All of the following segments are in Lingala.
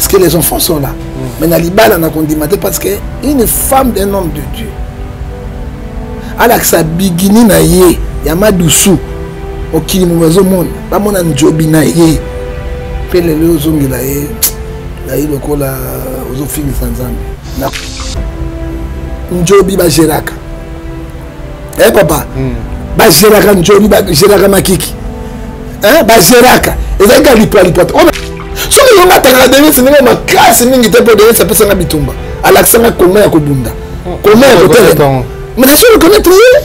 Parce que les enfants sont là. Mais Nalibala n'a qu'on dit parce qu'une femme d'un homme de Dieu. Alors que ça bigini na ye, Yamadoussou, au Kilimozo monde, pas mon anjobi na ye. Fait les deux zongi la ye, la ye le cola aux filles sans âme. Njobi ba Géraka. Eh papa, ba Géraka Njobi ba Géraka Makiki. Hein, ba Géraka. Et ça il lipo. Si on a regardé, c'est ma classe mingi te pour donner ça peut s'en bitumba. À l'accent comment ya kobunda. Comment ya kotelema. Mais je le connais très bien.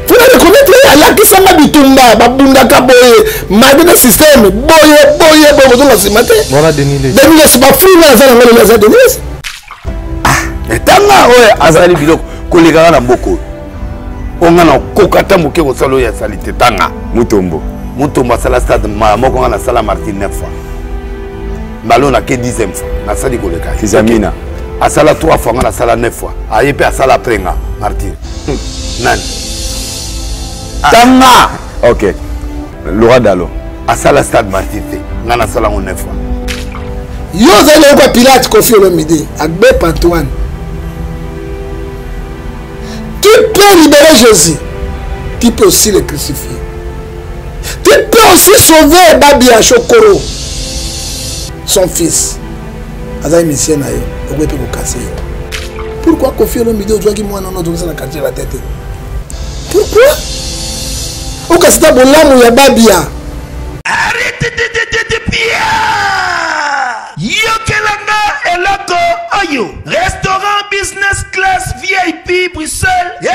Vous le connaissez à l'accent bitumba, babunda kaboye, madina système, boye dans la simate. Voilà Denis. Denis c'est pas fou là ça dans les Denis. Ah, mais tanga ouais azali biloko koleka na mboko. Onga na kokata moke ko salo ya salite tanga mutombo. Mutombo sala stade moko na sala Martin 9 fois. Ballon a que 10e fois. Na sali koleka. Kizamina. A sala 3 fois, na sala 9 fois. A yepe a sala prenga Martin. Nani. Tanga. Ok. Laura Dalo. A sala stade Martin. Na sala 9 fois. Yo zali ko Pilate Kofi Olomide, Agbe Antoine. Tu peux libérer Jésus. Tu peux aussi le crucifier. Tu peux aussi sauver Babia Chokoro. Son fils. Azaï Missien Nayo, on peut le casser. Pourquoi Kofi Olomide doit qu'il moi non la quartier la tête? Pourquoi? Au Casta Bolam ou Babia. Arrêtez de Pia! Yokelanga Eloko Oyo. Restaurant business class VIP Bruxelles. Yeah!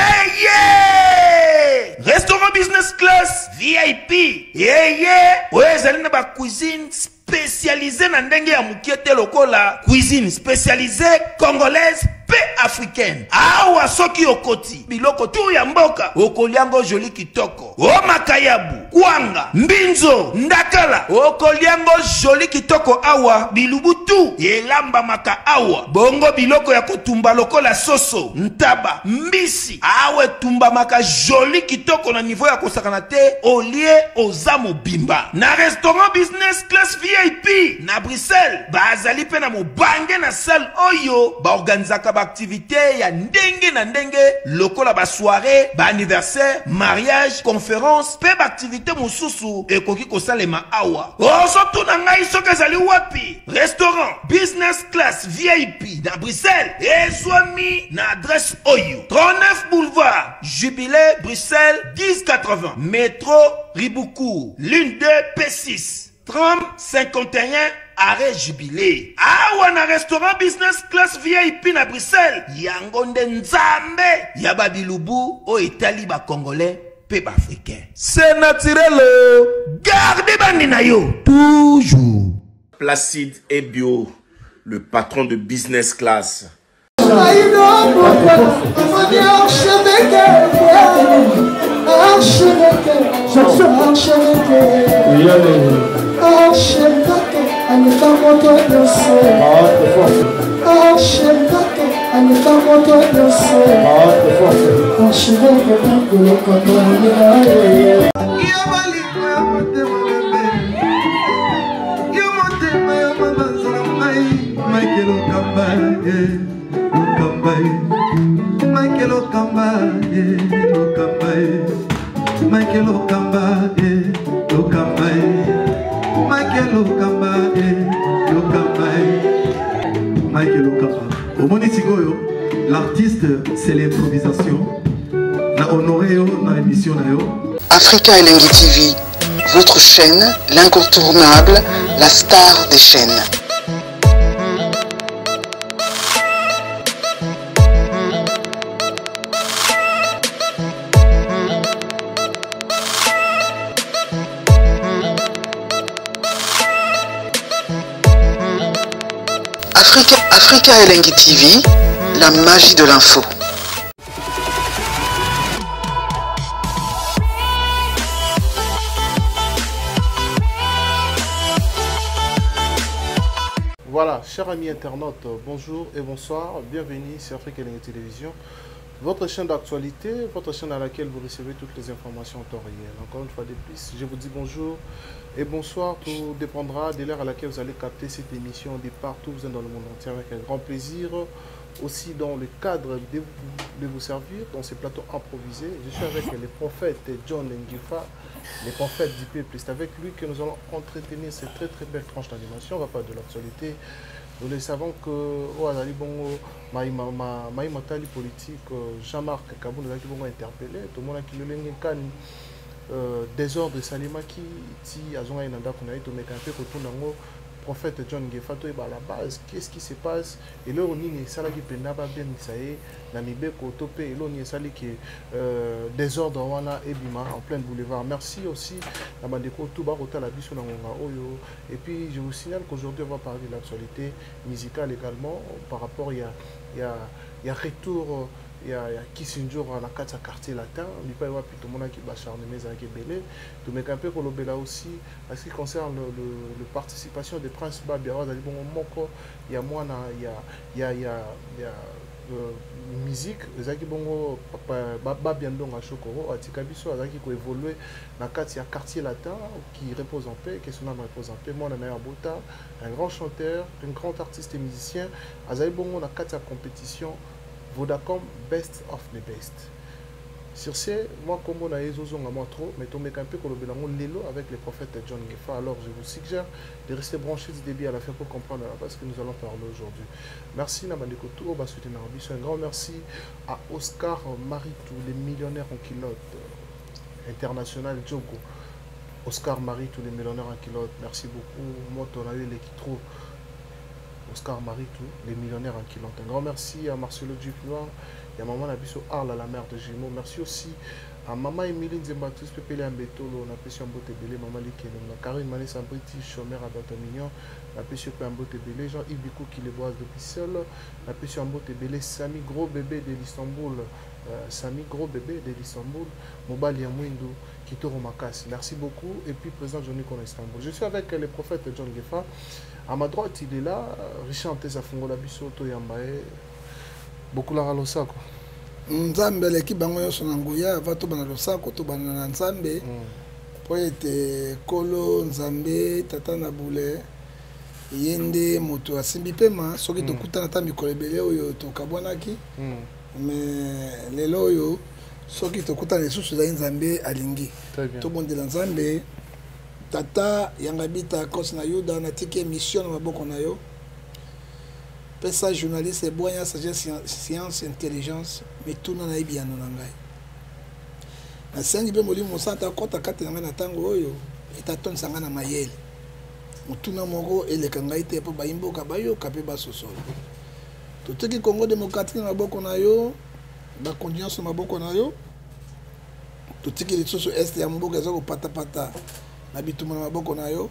Restaurant business class VIP. Yeah! Ouais, ça n'a pas cuisine spécialisée dans ndenge ya mukete lokola cuisine spécialisée congolaise pe africaine. Awa soki okoti biloko tu ya mboka okoliango joli kitoko. O makayabu, kwanga, mbinzo, ndakala okoliango joli kitoko awa bilubutu elamba maka awa. Bongo biloko ya kotumba lokola soso, ntaba, mbisi awe tumba maka joli kitoko na niveau ya kosakana te olie ozamo bimba. Na restaurant business class VIP na Bruxelles bazali pe na mobange na salle oyo ba organizaka ba activité ya ndenge na ndenge lokola ba soirée, ba anniversaire, mariage, conférence, pe ba activité mosusu ekoki kosalema awa. Oso tuna ngai soki ezali wapi? Restaurant business class VIP na Bruxelles ezwami na adresse oyo 39 boulevard Jubilé Bruxelles 1080 métro Riboucourt l'une 2 P6 30 51 arrêt Jubilé. Awa na restaurant business class VIP na Bruxelles yango nde nzambe ya babilubu o etali ba congolais pe ba africain. C'est naturel. Gardez bandi na yo toujours. Placide et Bio, le patron de business class. L'artiste, c'est l'improvisation. Na honoré dans l'émission. Africa Elengi TV, votre chaîne, l'incontournable, la star des chaînes. Africa Elengi TV, la magie de l'info. Voilà, chers amis internautes, bonjour et bonsoir, bienvenue sur Africa Elengi Télévision, votre chaîne d'actualité, votre chaîne à laquelle vous recevez toutes les informations en temps réel. Encore une fois de plus, je vous dis bonjour et bonsoir. Tout dépendra de l'heure à laquelle vous allez capter cette émission de partout vous êtes dans le monde entier avec un grand plaisir. Aussi dans le cadre de vous servir dans ces plateaux improvisés. Je suis avec le prophète John Ngifa, le prophète du peuple. C'est avec lui que nous allons entretenir cette très très belle tranche d'animation. On va parler de l'actualité. Nous le savons que Oazali Bongo, Maïmatali politique, Jean-Marc Kabou nous a interpellé. Tout le monde a qui le désordre de Salima qui a zonga inanda qu'on a eu tout mais quand on prophète John Ngefato est à la base. Qu'est-ce qui se passe? Et là, on est sala qui penda ba bien misae na mibeko topé et là on est sali qui désordre wana ebima en plein boulevard. Merci aussi à Mandeko Touba Rota la biso na ngonga oyo. Et puis je vous signale qu'aujourd'hui on va parler de l'actualité musicale également par rapport il y a retour. Il y a Kissinjour à la 4 quartier latin, il n'y a pas tout le monde qui bacharne mais qui est belé. Tout mais un peu pour le aussi, en ce qui concerne la participation des princes Babia, il y a moi, il y a musique, les qui bongo Babia Ndonga Chokoro, à Tikabiso, qui ont évolué dans le quartier latin qui repose en paix, qui son âme repose en paix. Moi, on a un Bota, un grand chanteur, un grand artiste et musicien, à Zaibongo, dans la compétition. Vodacom best of the best. Sur ce, moi comme on a trop, mais on met un peu l'élo avec le prophète John Ngefa. Alors je vous suggère de rester branché du début à la fin pour comprendre la base que nous allons parler aujourd'hui. Merci Namandeko Tour, un grand merci à Oscar Maritou, les millionnaires en kilote international Djogo. Oscar Maritou, les millionnaires en kilote. Merci beaucoup. Moi, on a eu les qui trop. Oscar Maritou, les millionnaires en kilote. Un grand merci à Marcelo Duplois et à Maman Nabiso Arla, la mère de Gémeaux. Merci aussi à Maman Emilie Nzembatus, Pépélé Ambetolo, on a pêché un beau tébélé, Maman Likeno, la Karine Mané Sambriti, Chomère à Batamignon, on a pêché un beau tébélé, Jean Ibikou qui les boise depuis seul, on a pêché un beau tébélé, Samy Gros Bébé de l'Istanbul, Samy Gros Bébé de l'Istanbul, Mobali Yamouindou, Kitoro Makas. Merci beaucoup. Et puis, présent Johnny Kon Istanbul. Je suis avec le prophète John Ngefa. À ma droite, il est là, Richard Ntesa Fungola Bisoto Yambaye. Beaucoup la Ralosako. Nzambe l'équipe bango son angoya va to bana losako to bana nzambe. Pour être kolo nzambe tata na boule. Yende moto asimbi pema soki to kutana ta mikolo ebele oyo to kabwanaki. Mais lelo oyo soki to kutana lisusu za nzambe alingi. To bondela nzambe. Tata yangabita kos na yuda na tiki émission na maboko na yo. Pesa journaliste boya sagesse science intelligence mais tout na ibi ano ngai. Na sengi be molimo santa kota kate na na tango oyo etaton sanga na mayele. Mutuna moko eleka ngai te po bayimboka bayo kape basosolo. To tiki Congo démocratique na maboko na yo, ba condition na maboko na yo. To tiki lisusu est ya mboka ezako pata pata. Habituma na maboko na yo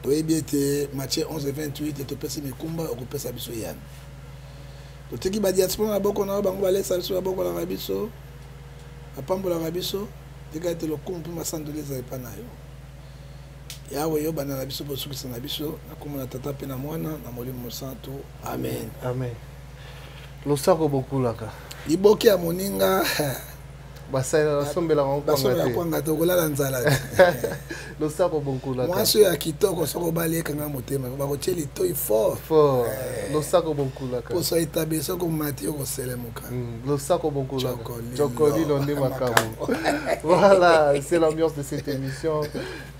to ebiete Matthieu 11:28 to pesa mikumba okupesa biso yana to teki ba diaspora na maboko na yo bango balesa biso maboko na biso apambola na biso tika ete lokumpu masandoleza epa na yo yawe yo bana na biso bosukisa na biso na komona tata pe na mwana na molimo santo amen amen losako bokulaka liboki ya moninga basala sombela kwanga to kolala nzala losako bonkula mwaso ya kitoko soko baleka nga motema bakotieli toi fort losako bonkula ka poso etabe soko mati ko selemuka losako bonkula chokoli londi makamu. Voilà, c'est l'ambiance de cette émission.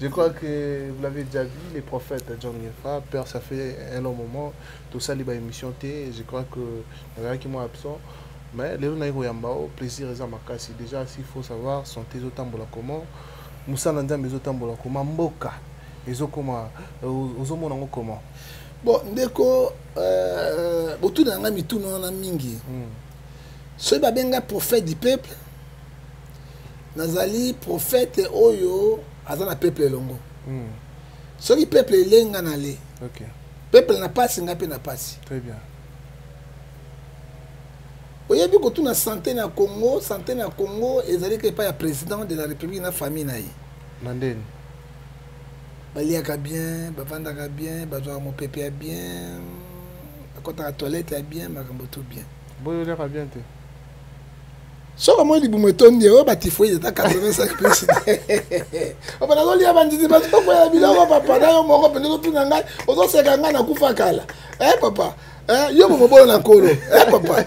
Je crois que vous l'avez déjà vu, les prophètes John Ngefa, père, ça fait un long moment tout ça liba émission T, je crois que il y en a qui m'ont absent. Mais les gens ont plaisir à makasi. Déjà, s'il faut savoir, sont tes otambola comment, Moussa Nanda mes otambola comment, Mboka, les okoma, ozomonango comment. Bon, ndeko, autour d'un ami tout non en mingi. Ce babenga prophète du peuple, Nazali prophète oyo, azana peuple longo. Ce qui peuple lenga nale. Ok. Peuple n'a pas, n'a pas. Très bien. Vous avez vu que tout la santé na Congo, et ça dit que pas le président de la République na famille na yi. Mandeni. Baliaka bien, bavandaka bien, bazwa mon pépé bien, quand la toilette est bien, makambo tout bien. Boyo leka bien te. Soko moi libumu etondi o batifoi eta 85%. O bana lolia banditi ba ko ya biloko papa na yo moko pende to nanga ozo seka nga na kufa kala. Papa. Yo mo bolo na kolo. Papa.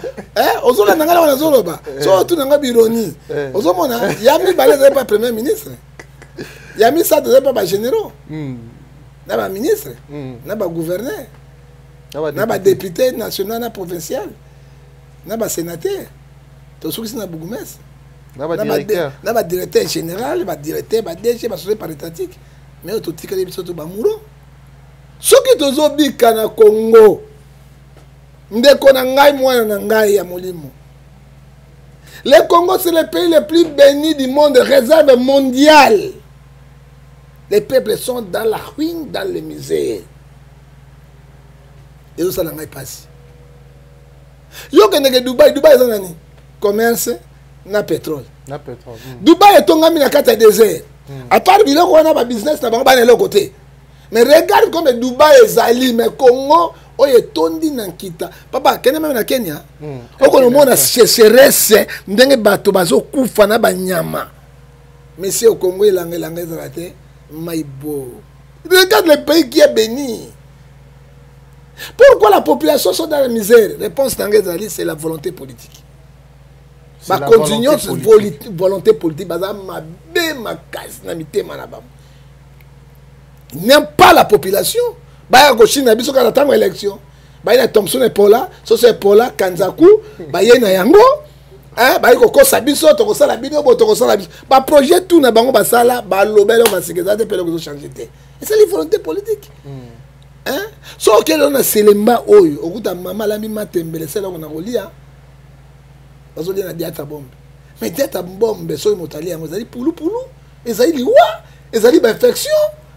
Ozo la nanga na zolo ba. So tu nanga bironi. Ozo mona yami balé pas premier ministre. Yami ça de pas généraux. Na ba ministre, na ba gouverneur. Na ba député national na provincial. Na ba sénateur. Tout ce qui est dans Bougoumès. Na ba directeur général, ba directeur, ba DG, ba société paritatique. Mais au tout tika de biso to ba muro. Ce qui tozo bika na Congo. Ndeko na ngai mwana na ngai ya molimo. Le Congo c'est le pays le plus béni du monde, réserve mondiale. Les peuples sont dans la ruine, dans les misères. Et où ça n'a pas passé. Yo que Dubaï, Dubaï c'est nani? Commerce na pétrole. Dubaï est tombé dans le désert. À part que on a un business, on a un côté. Mais regarde comme Dubaï est zali, mais Congo, on est tombé dans Kita. Papa, Kenya même na Kenya. On a une sécheresse, on a un bateau, bazo kufa na banyama. Mais c'est au Congo il a zalate, maïbo. Regarde le pays qui est béni. Pourquoi la population sont dans la misère? Réponse d'Angezali, c'est la volonté politique. Ma continuation, volonté politique, n'aime pas la population. Bah, Chine a besoin d'attendre l'élection. Bah, il y a Thompson et Paula, Sosa et Paula, Kanzaku, bah, il y a Yango, hein, bah, il y a Sabiso, Tokosa la Bino, Tokosa la Bino. Bah, projet tout n'a pas ça bah, l'obel, on va se gazer, puis on va changer. Et c'est la volonté politique. Hein? Sauf que l'on a Selema Oyo, au bout de maman, la mima tembele, c'est là où on a relié. Parce qu'on a diata bombe. Mais diata bombe, so imotali, on a dit poulou poulou, ils ont dit ouais, ils ont dit infection.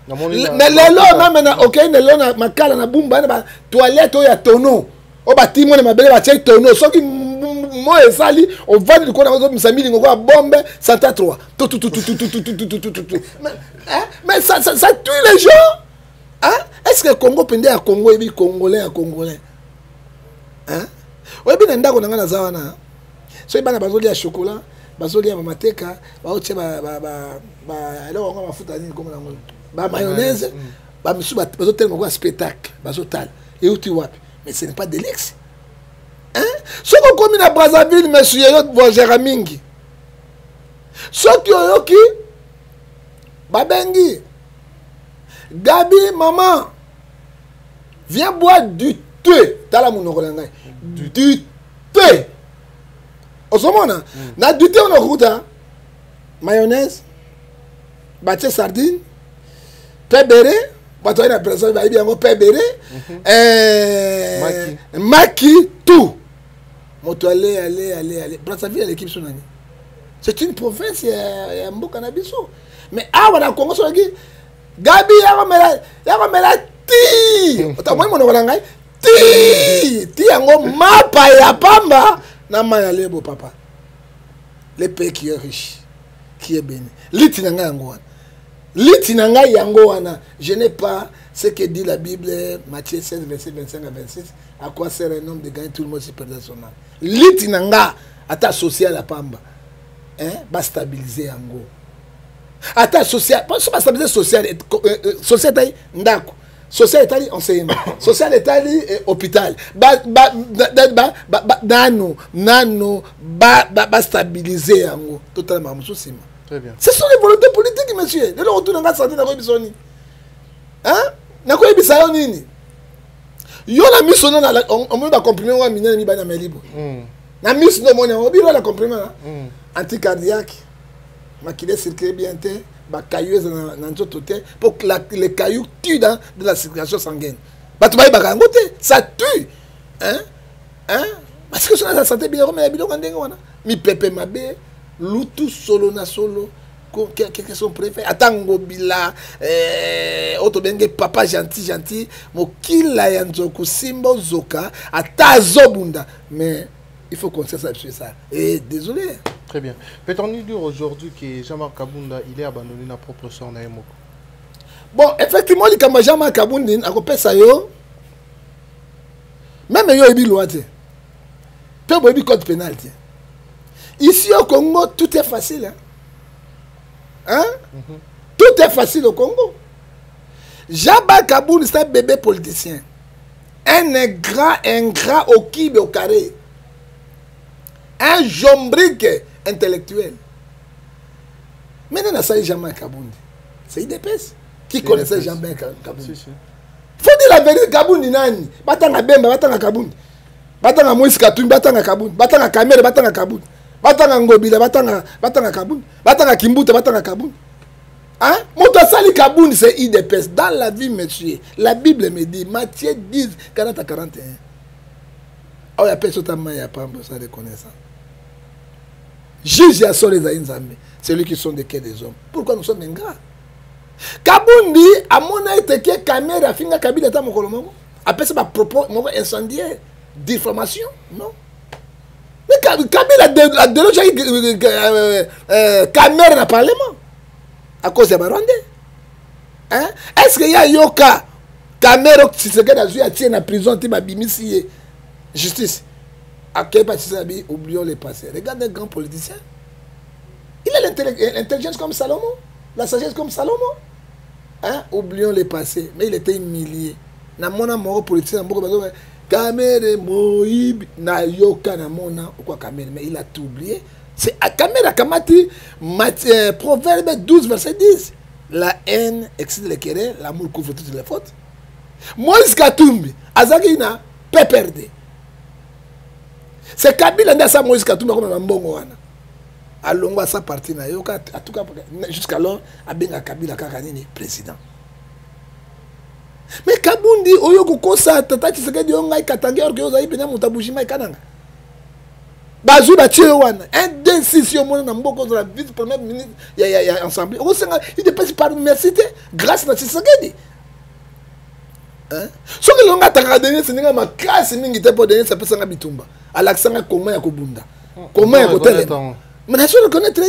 Mais les lots, maintenant, ok, les lots, ma cale, na boum, na toilette, il y a tonneau. Au bâtiment, ma belle, il y a tonneau. Sauf que moi et Sali, on va dire qu'on a besoin de s'amuser, on va bombe, ça t'a trois. Mais ça tue les gens. Hein? Est-ce que le Congo pendait à Congo et Congolais à Congolais? Hein? Oui, bien, on a zawana. So, il y a des chocolat, des mamateka, des mayonnaise, des spectacle, mais ce n'est pas de luxe. Hein? Ce qu'on a à Brazzaville, monsieur, Jéramingi. Ce qui Babengi. Gabi, maman, viens boire du thé. Du thé. Au moment na du thé on a goûté mayonnaise, bâté sardine, pébéré, bâté une personne va bien go pébéré, maki tout. Moto aller. Brazzaville l'équipe sonani. C'est une province ya mboka na biso. Mais awa na Congo so ki Gabi yakomela ti. Otamoi mono ngai ti yango mapa ya pamba na maya lebo papa. Le pays qui est riche, qui est béni. Litinanga yango. Litinanga yango wana. Je n'ai pas ce que dit la Bible, Matthieu 16, verset 25 à 26. À quoi sert un homme de gagner tout le monde si perdre son âme? Litinanga ata social à pamba. Hein? Va stabiliser yango. Ata social, pas stabiliser social, social taille ndako. Social état enseignement, social état hôpital. Nano stabiliser yango totalement souci. Très bien. Ce sont les volontés politiques, monsieur. De retour dans la santé na ko bisoni. Hein? Na ko bisayo nini? Yo na misono na on va comprimer wa minene mi bana melibo. Na misono mo na obiro la comprimer anticardiaque. Maquiller circuler bien te ba cailloux dans notre tête pour que les cailloux tuent dans de la circulation sanguine. Ba tu ba kango te, ça tue. Hein? Parce que sur la santé bien mais bilo kandenga wana. Mi pepe mabe, lutu solo na solo. Qu'est-ce qu'on préfère? Atango bila otobenge papa gentil mokila ya nzoku simbo zoka atazobunda mais il faut qu'on sache sur ça. Et désolé. Très bien. Peut-on dire aujourd'hui que Jean-Marc Kabunda il est abandonné na propre sort na Moko? Bon, effectivement, il y a Jean-Marc Kabunda a coupé ça yo. Même yo ebi loi te. Peu bobi code pénal te. Ici au Congo, tout est facile. Hein? Tout est facile au Congo. Jaba Kaboun, c'est un bébé politicien. Un ingrat au kibe au carré. Un jombrique intellectuel. Maintenant, ça y est jamais Kaboun. C'est IDPS. Qui connaissait jamais Kaboun? Faut dire la vérité, Kaboun nani? Batanga Bemba, Batanga Kaboun. Batanga Moïse Katumbi, Batanga Kaboun. Batanga Kamere, Batanga Kaboun. Batanga Ngobila, Batanga Kaboun. Batanga Kimbuta, Batanga Kaboun. Hein? Moutouassali Kaboun, c'est IDPS. Dans la vie, monsieur, la Bible me dit, Matthieu 10, 40 à 41. Oh, il y a personne qui n'a pas besoin de connaissance. Juge à les Aïnzamé. C'est lui qui sont des quais des hommes. Pourquoi nous sommes ingrats? Kaboun dit, à mon avis, que caméra, finga Kabila, ta mon après ça, ma propos, mon incendiaire, diffamation, non? Mais Kabila a délogé caméra dans le Parlement à cause des Barondais. Hein? Est-ce qu'il y a Yoka caméra qui se tient en prison, qui m'a bimisi justice? À quel parti oublions les passés. Regarde un grand politicien. Il a l'intelligence comme Salomon, la sagesse comme Salomon. Hein? Oublions les passés. Mais il était humilié. Na mona moro politicien Kamere Moïb na yoka na mona quoi Kamere, mais il a tout oublié. C'est à Kamere Kamati Proverbe 12 verset 10. La haine excite les querelles, l'amour couvre toutes les fautes. Moïse Katumbi Azagina peut perdre. C'est Kabila n'a sa Moïse Katumbi comme un bongo wana. Alongo à sa partie na yoka en tout cas jusqu'alors abenga Kabila kakanini président. Mais Kabundi oyoko kosa tata Tshisekedi ongai katange orke ozayi pena mutabujima ikananga. Bazu ba tie wana un décision mona na mboko za vice premier ministre ya ensemble. O senga il dépasse par université grâce à Tshisekedi. Hein? So que longa taka donner senga makasi mingi te pour donner ça peut sanga bitumba. Alaksanga comment ya kobunda. Comment ya kotele. Mais na so reconnaître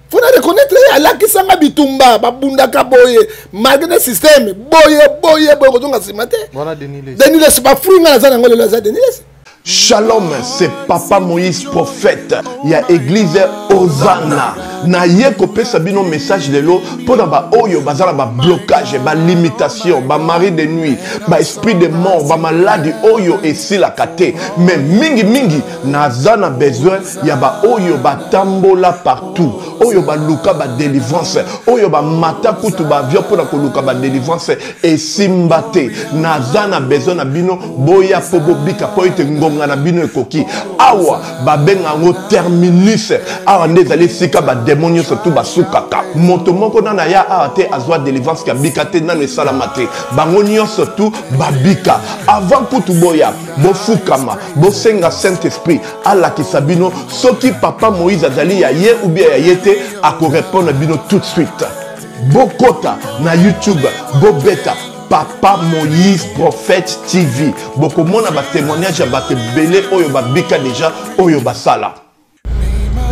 faut reconnaître à qui sanga bitumba babunda kaboye malgré le système boye kodonga simate voilà Denis c'est pas fou nga za ngolo la za Denis. Shalom, c'est Papa Moïse prophète. Il y a église Hosanna. Na ye kopé sabino message de l'eau pour ba oyo bazala ba blocage, ba limitation, ba mari de nuit, ba esprit de mort, ba maladie oyo et si la kate. Mais mingi na zana besoin ya ba oyo ba tambola partout. Oyo ba luka ba délivrance, oyo ba mata kutu ba vio pour na luka ba délivrance et simbate. Na zana besoin na bino boya pobo bika poite ngonga na bino ekoki. Awa ba benga ngo terminus. Awa ndezali sika ba démonios surtout basukaka moto moko na ya ate azwa délivrance ka bikate na ne salamate bangonio surtout babika avant kutu boya bofukama bosenga Saint-Esprit ala kisabino soki Papa Moïse azali ya ye ou bien ya yete ako répondre bino tout de suite bokota na YouTube bobeta Papa Moïse Prophète TV bokomona ba témoignage ya bato belé oyo babika déjà oyo basala.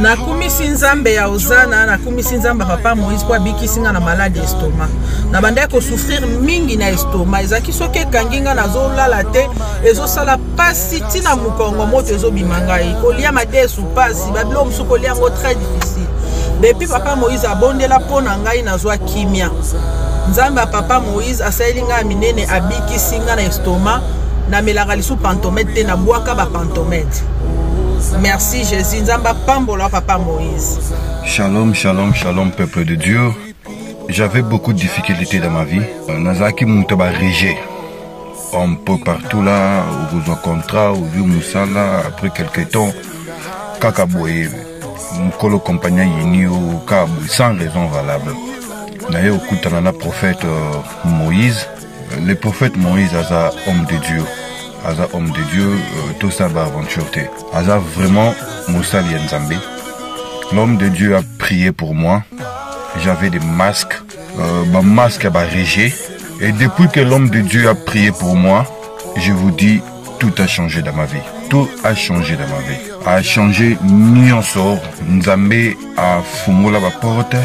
Nakumisi nzambe ya Hosanna, nakumisi nzambe Papa Moïse kwa bikisinga na maladie estomac. Na banda ko souffrir mingi na estomac. Ezaki soke kanginga na zolala te, ezo sala pasi tina mukongo moto ezo bimanga yi. Kolia mate sou pasi, babilo musu kolia ngo très difficile. Depuis Papa Moïse abondela pona ngai na zwa kimia. Nzambe ya Papa Moïse asayelinga minene abikisinga na estomac, na melaka lisu pantomètre na bwaka ba pantomètre. Merci Jésus, Nzamba Pambola Papa Moïse. Shalom, shalom, shalom peuple de Dieu. J'avais beaucoup de difficultés dans ma vie. Nazaki Moutaba Régé. Un peu partout là, au besoin contrat, au vieux Moussala, après quelques temps, Kakaboye, Mukolo compagnie Yini au Kabou, sans raison valable. D'ailleurs, au Koutanana prophète Moïse, le prophète Moïse a homme de Dieu. Aza homme de Dieu, tout ça va aventure. Aza vraiment Moussa Lienzambe. L'homme de Dieu a prié pour moi. J'avais des masques, ma masque a régé. Et depuis que l'homme de Dieu a prié pour moi, je vous dis, tout a changé dans ma vie. Tout a changé dans ma vie. A changé Nyonsor, Nzambe a fumé la porte.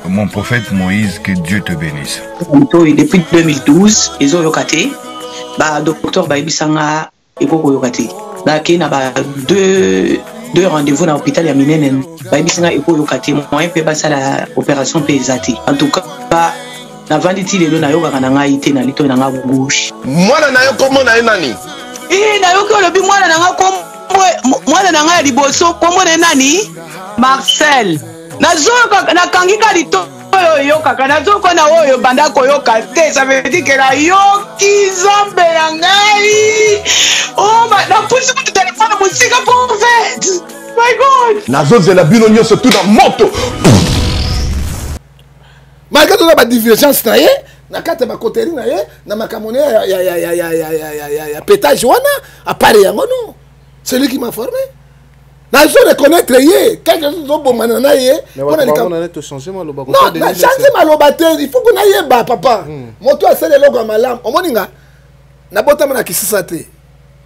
Mon prophète Moïse, que Dieu te bénisse. Depuis 2012, ils ont yokaté. Docteur Baibisanga et Koko Yokate. Là, il y a deux deux rendez-vous dans l'hôpital ya minene bayibisinga eko yokate moyen pe basa la opération pe ezati en tout cas na vanditi lelo na yoka na ngai te na lito na nga gauche mwana na yo komo na nani na yoka lobi mwana na nga komo mwana na nga liboso komo na nani Marcel nazoka na kangika lito yo kaka nazoko na oyo banda koyoka te ça veut dire que la yoki zambe ya ngai oh na pusi mu téléphone musika pour fait my god nazozela bino nyonso tout na moto malgré toute la divergence na ye na kata ba koteri na ye na makamone ya pétage wana à part yango non c'est lui qui m'a formé. Je reconnaître ye quelque chose bon manana ye on a tout changé ma loba non na changer ma loba te il faut qu'on aille ba papa moto asele logo malam omoninga na botama na kisisa te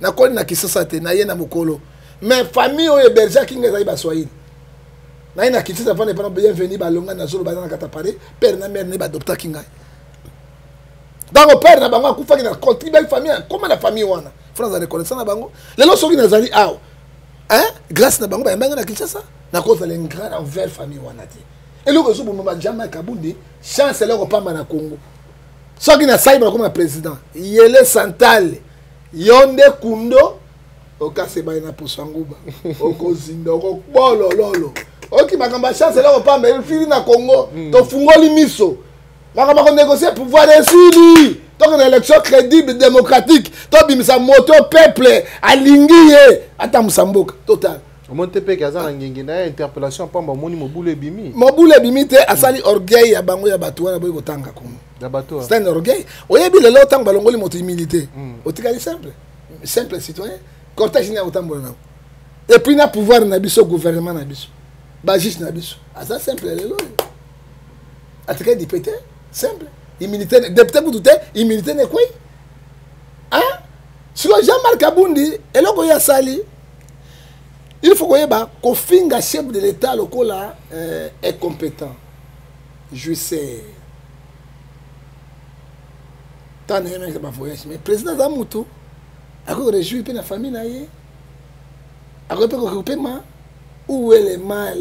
na koni na kisisa te na ye na mokolo mais famille o héberger kinga za ba swahili na ina kisisa fane pas bienvenue ba longa na zolo ba na kata pare père na mère ne ba adopta kinga donc père na bango akufa na contribuer famille comment la famille wana France a reconnaître na bango lelo soki na zali aw hein grâce na bango ba mbanga na Kinshasa na cause de l'ingrat envers famille wanati et le réseau bomba Jama Kabundi chance le repamba na Congo soki na saïba comme président yele santal yonde kundo okase ba na posanguba okozinda okolo lolo oki makamba chance le repamba il fili na Congo to fungoli miso makamba ko négocier pouvoir insili. Donc une élection crédible, démocratique, donc bimisa moto peuple alingiye ata musamboka total. Montepe kaza ngingi na interpellation pamba moni mobule bimi. Mobule bimi te asali orgueil ya bango ya bato wana boy kotanga komo. Ya bato. C'est un orgueil. Oyebi lelo tanga balongoli moto humilité. Otikali simple. Simple citoyen. Cortège ni autambola na. Et puis na pouvoir na biso gouvernement na biso. Ba juge na biso. Asa simple lelo. Atika député simple. Immunité, député pour tout immunité n'est quoi? Hein? Si Jean-Marc Kabundi, et là, il y a sali, il faut qu'on finga chef de l'État local est compétent. Je sais. Tant de gens qui pas voyage, mais président Zamoutou, a réjoui la famille naïe, a réjoui ma où est le mal?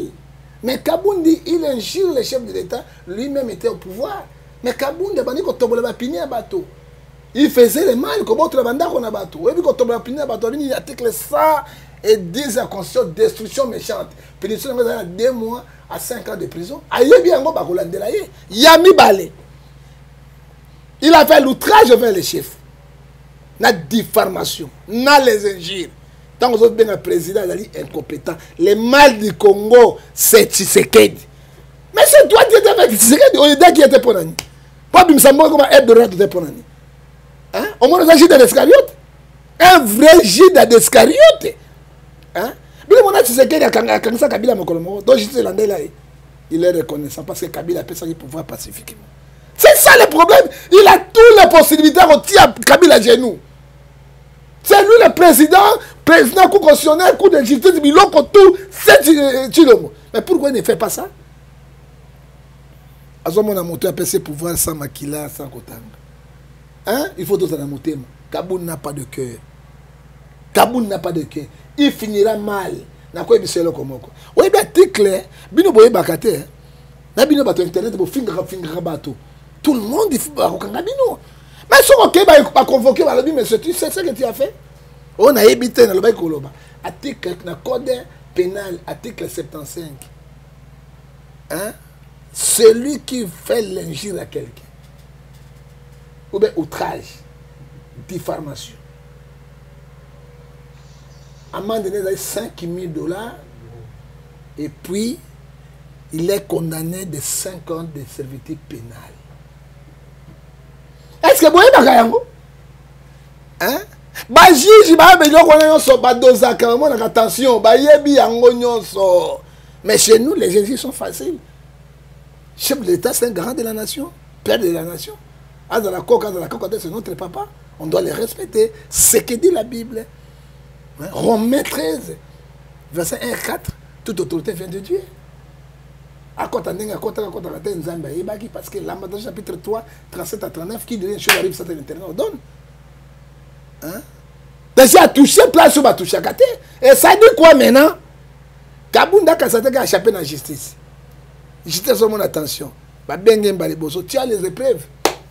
Mais Kabundi, il injure le chef de l'État, lui-même était au pouvoir. Mais Kabundi bandi ko tobola ba pini ya bato. Il faisait le mal comme autre banda ko na bato. Et puis ko tobola pini ya bato, il article 110 à constitution destruction méchante. Punition de 2 mois à 5 ans de prison. Ayebi yango ba ko landela ye. Yami balé. Il a fait l'outrage vers les chefs. La diffamation, na les injures. Tant que vous êtes bien un président, il est incompétent. Les mal du Congo, c'est Tshisekedi. Mais c'est toi qui étais avec Tshisekedi, on est qui était pour nous. Pas Bimsambo comme aide de roi de pour nous. Hein? Au moins, un Judas d'Escariote. Un vrai Judas d'Escariote. Hein? Bien, mon Tshisekedi a Kansa Kabila Mokolomo. Donc, je suis là, il est reconnaissant parce que Kabila a pu s'en pouvoir pacifiquement. C'est ça le problème. Il a toutes les possibilités de retirer Kabila à genoux. C'est lui le président coup constitutionnel, coup de justice, tout, c'est Chilomo. Mais pourquoi il ne fait pas ça? On a monté à ses pouvoirs sans Makila, sans Kotanga. Hein? Il faut tout ça monter. Kaboul n'a pas de cœur. Kaboul n'a pas de cœur. Il finira mal. N'a quoi il le komoko. Oui, bien, c'est clair. Bino boye bakate. Na bino bato internet pour fingra bateau. Tout le monde il faut bakanga bino. Mais si on va convoquer, mais tu sais ce que tu as fait? On a évité dans le bail Koloba. Article dans le code pénal, article 75. Hein? Celui qui fait l'injure à quelqu'un, ou bien outrage, diffamation, amende de 5 000 $, et puis il est condamné de 5 ans de servitude pénale. Est-ce que vous voyez Bakayango? Hein? Ba juge ba be yoko nyonso ba dosaka vraiment attention ba yebi yango nyonso. Mais chez nous les juges sont faciles. Chef de l'État c'est un garant de la nation, père de la nation. Azala Koka c'est notre papa, on doit les respecter. Ce que dit la Bible. Hein? Romains 13 verset 1 4, toute autorité vient de Dieu. Parce que la Matthieu chapitre 3, 37 à 39, qui dit une chose arrive, ça on donne. Hein? Déjà, toucher place, on va toucher à côté. Et ça dit quoi maintenant? Kabunda Kasateka a échappé dans la justice. Justice a mon attention. Tu as les épreuves.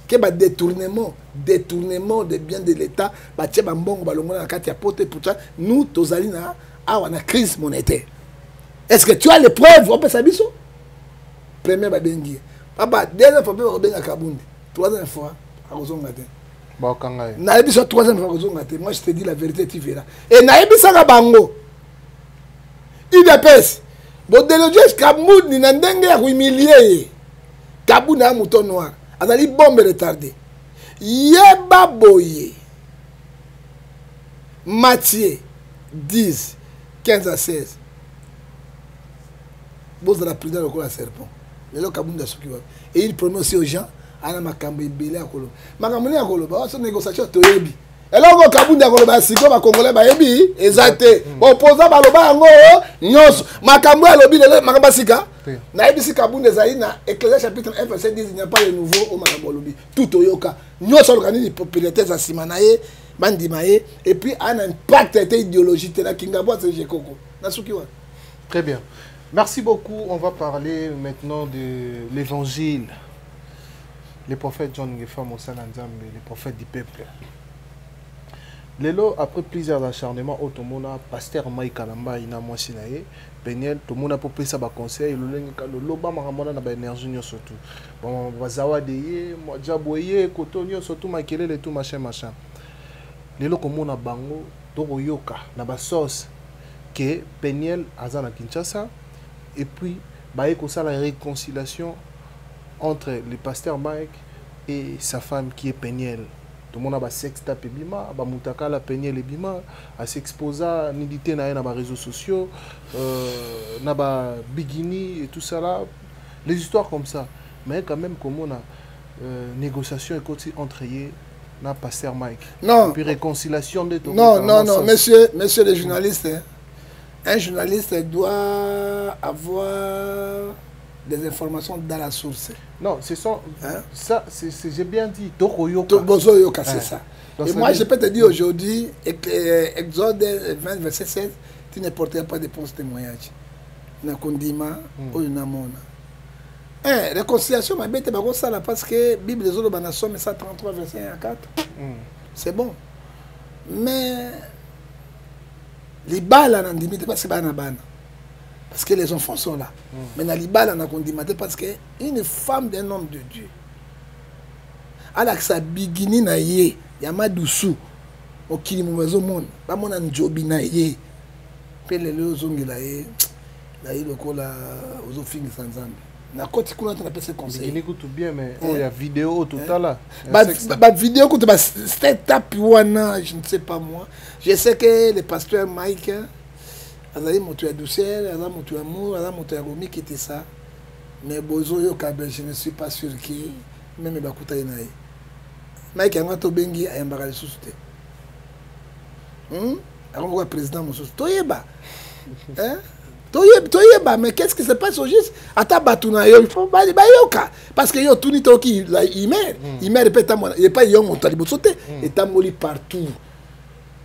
Que ba détournement des biens de l'État, ba tche bambongo balongo na kati ya pote pour toi. Nous tozali na awa crise monétaire. Est-ce que tu as les preuves? On peut sabiso. Premier ba bengi. Papa, deuxième fois ba benga Kabunda. Troisième fois a kozonga te. Ba kanga. Na ebiso troisième fois kozonga te. Moi je te dis la vérité, tu verras. Et na ebisa ka bango. IDPS. Bo déloger Kabunda ni ndenge ya humilier. Kabunda mouton noir. Azali bombe retardée. Yeba boye. Mathieu 10, 15 à 16. Vous avez la prison de la serpent. Et il promet aussi aux gens, Ana Makambi Bélé à Kolo. Makambi à Kolo, c'est une négociation Toyebi. Et là, on Kabunda Kolo, si comme Congolais, Bayebi, exacté. Opposant Baloba, Nyos, Makambi à Lobi, Makambasika. Na ebisi Kabunda ezali na Ecclésiaste chapitre 1 verset 10, il n'y a pas de nouveau au Makambo Lobi. Tout oyoka. Nyos organise propriété za simanaye, bandimaye et puis un impact idéologique na Kingabo c'est Jekoko. Nasukiwa. Très bien. Merci beaucoup. On va parler maintenant de l'évangile. Les prophètes John Ngefam Osananzambe, les prophètes du peuple. Lelo, après plusieurs acharnements, Otomona, pasteur Mike Kalamba, Ina Mwasinaye, Peniel, Tomona pour payer ça conseil, le loba maramona na ba énergie surtout. Bon, bazawa deye, moi jaboye, kotonio surtout makele le tout machin. Lelo komona bango, toko yoka na ba sauce que Peniel azana Kinshasa et puis baye ko la réconciliation entre le pasteur Mike et sa femme qui est Peniel. Tout le monde a sexta bima, ba mutaka la Peniel bima, a s'exposa nidité na les réseaux sociaux, na ba bikini et tout ça là, les histoires comme ça. Mais quand même comme on a négociation entre eux na pasteur Mike. Non. Et puis réconciliation de tout. Non, monsieur les journalistes, hein, un journaliste doit avoir des informations dans la source. Non, c'est ça. Hein? Ça, j'ai bien dit. Tobozoyoka, c'est ça. Et moi, je peux te dire aujourd'hui, Exode 20, verset 16, tu ne porteras pas de faux témoignages. Nakondima, Oyunamona. Réconciliation, ma bête, ça parce que la Bible des autres, Somme 133, verset 1 à 4. C'est bon. Mais les balles en limite, parce que c'est bana. Parce que les enfants sont là. Mais dans les balles, on a condamné parce qu'une femme d'un homme de Dieu, alors que ça bigini na ye, Yamadoussou, au Kilimouazo monde, pas mon anjobi na ye, puis les lozongi la ye, la ye le cola aux offices sans zambi. Na côté qu'on a appelé ce conseil. Bigini écoute bien, mais il y a vidéo tout à l'heure. Bah vidéo écoute, bah c'était tapiwana, je ne sais pas moi. Je sais que le pasteur Mike. Azali moto ya douceur, azali moto ya amour, azali moto ya romi qui était ça. Mais bozo yo kabe, je ne suis pas sûr qui même bakuta inaye. Mike yango to bengi ayambaka lisusu te. Akongo ka président mosusu. Toyeba. Hein? Toyeba, mais qu'est-ce qui se passe au juste? Ata batuna yo, il faut ba yoka parce que yo tuni toki la imer. Imer répète moi, il pas yo moto liboso te, etamoli partout.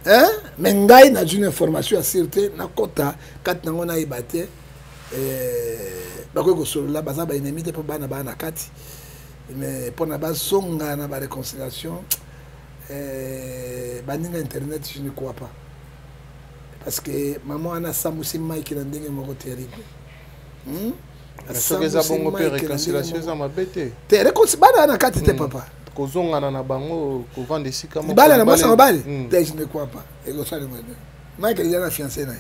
Hein? Mais ngai na une information à sûreté na kota kat nango na ibate bako ko solola baza ba ennemi te po bana bana kati mais pour na ba songa na ba réconciliation baninga internet je ne crois pas parce que maman ana samusi Mike na ndenge moko terrible ça que ça bon réconciliation ça m'a bêté te réconciliation na kati te papa kozongana na bango kovanda esika moko bala na mwasa mobali te je ne crois pas et go sala ngene Mike il a fiancé na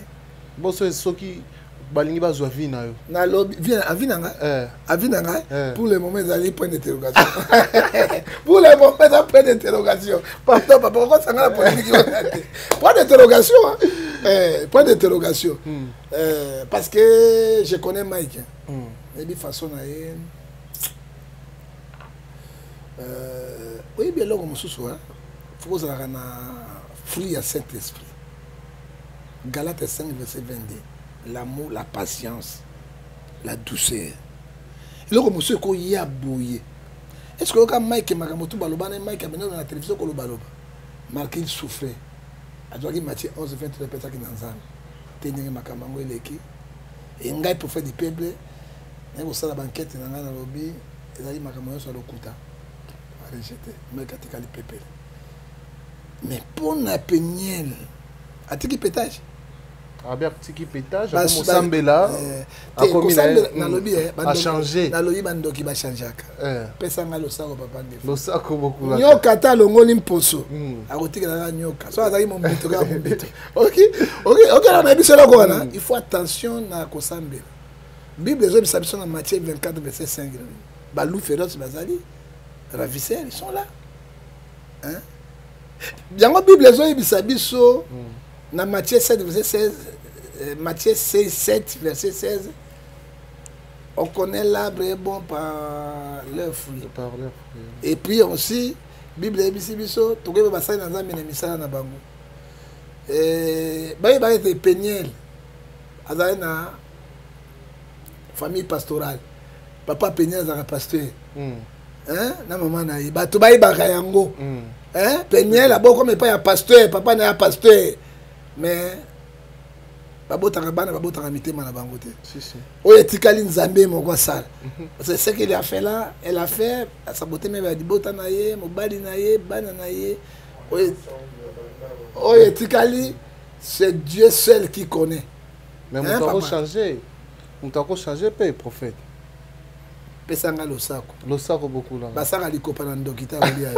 boso soki balingi bazwa vie na yo na lobby avinanga pour le moment ils allaient point d'interrogation pour le moment ça point d'interrogation pardon papa pourquoi ça ngala politique point d'interrogation point d'interrogation parce que je connais Mike et de façon na oui, bien là, comme ça, il faut que un fruit à Saint-Esprit. Galates 5, verset 22. L'amour, la patience, la douceur. Et là, comme ça, il y a bouillé. Est-ce que quand Mike Magamoto Baloba, Mike a venu dans la télévision, Marc, il souffrait. A Matthieu 11, 23, répète ça qui est dans le Ténéré Makamango, il est qui et ngai prophète du peuple et vous savez la banquette dans la lobby et là il m'a ramené sur le kuta à rejeter mais katika le peuple mais pour na peniel a tiki pétage a bien tiki pétage comme Sambela a commis na lobby a changé na lobby bandoki ba changer pesa nga lo sako papa ndefo lo sako beaucoup la nyoka ta longoli mposo a kotika na nyoka so azali mon mbito ka mbito OK na biso la kona il faut attention na kosambela Bible les hommes dans Matthieu 24 verset 5 balou féroce bazali ravisseurs ils sont là hein bien la Bible les hommes biso dans Matthieu 7 verset 16 Matthieu 7 verset 16 on connaît l'arbre est bon par leurs fruits et puis aussi Bible biso to ke ba na nzambe na misala na bango ba être peniel azali na famille pastorale papa peniel azaka pasteur hein na maman na ye bato bayibaka yango hein peniel aboko mais pas ya pasteur papa na ya pasteur mais babotaka bana babotaka mitema na bango te oyo etikali nzambe moko asala parce que ce qu'il a fait là elle a fait sabote même ya libota na ye mobali na ye bana na ye oyo etikali c'est Dieu seul qui connaît mais on doit changer. On t'a changé pe prophète. Pesanga losako beaucoup là. Basanga likopa na ndokita olia.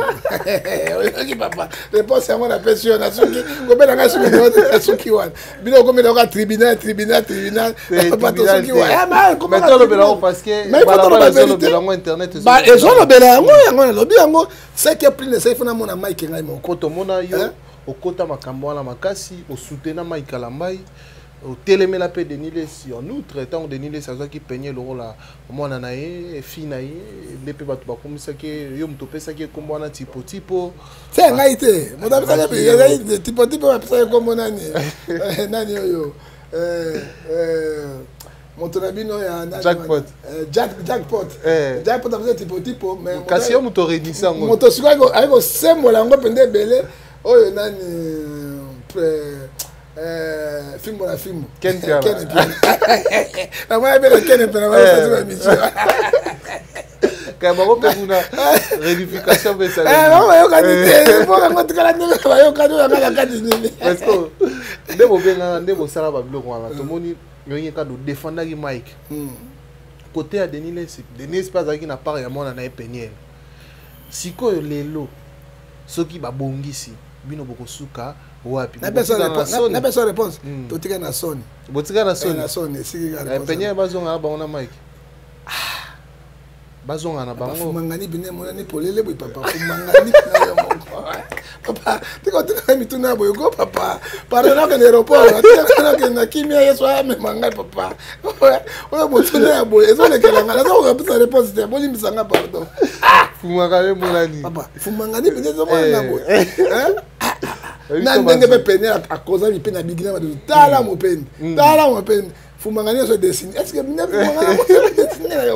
Oki papa. Réponse à mon appel na suki. Kobe na ngasuki na suki wan. Bino kobe na tribunal. Papa to suki wan. Mais toi le bela parce que le bela internet. Ba ezo le bela yango lobi yango c'est que plus c'est fona mona Mike ngai mon koto mona yo okota makambo wana makasi osoutenir Mike Kalambai. Au télémela pe Denilé si en outre tant Denilé ça qui peignait le rôle là moi nanae fille nae les pe batu ba comme ça que yo mto pesa que comme wana tipo c'est ngaite mo da pesa pe tipo ba pesa comme nani nani yo Montonabino ya jackpot jackpot ça tipo mais kasi yo mto redisa ngo moto siko ayiko sembola ngo pende bele oyo nani film la film Ken la moi belle Ken na moi émission quand on peut une vérification mais ça yo kanite pour ngo tikala ndebe yo kadu ya kala kadi nini parce que ndebo benga ndebo sala ba biloko wana to moni nyonye ka do défendre ki Mike côté à Denis pas aki na part ya mona na epeniel siko lelo soki ba bongisi bino boko suka wapi na personne réponse totika na son botika na son na son siki ga réponse penya bazonga ba ona Mike bazonga na bango fumangani bine mona ni polele boy papa fumangani na yo papa tiko mituna boy go papa parana ka aéroport tika kana na kimia yeso ame mangai papa oyo mutuna boy ezo le kelanga na zo ka réponse te boli misanga pardon fumangani molani papa fumangani bine zo mona boy hein na ndenge pe pene a cause mi pena bigina de tala mo pene fumangani so dessine est-ce que ne fumangani dessine yo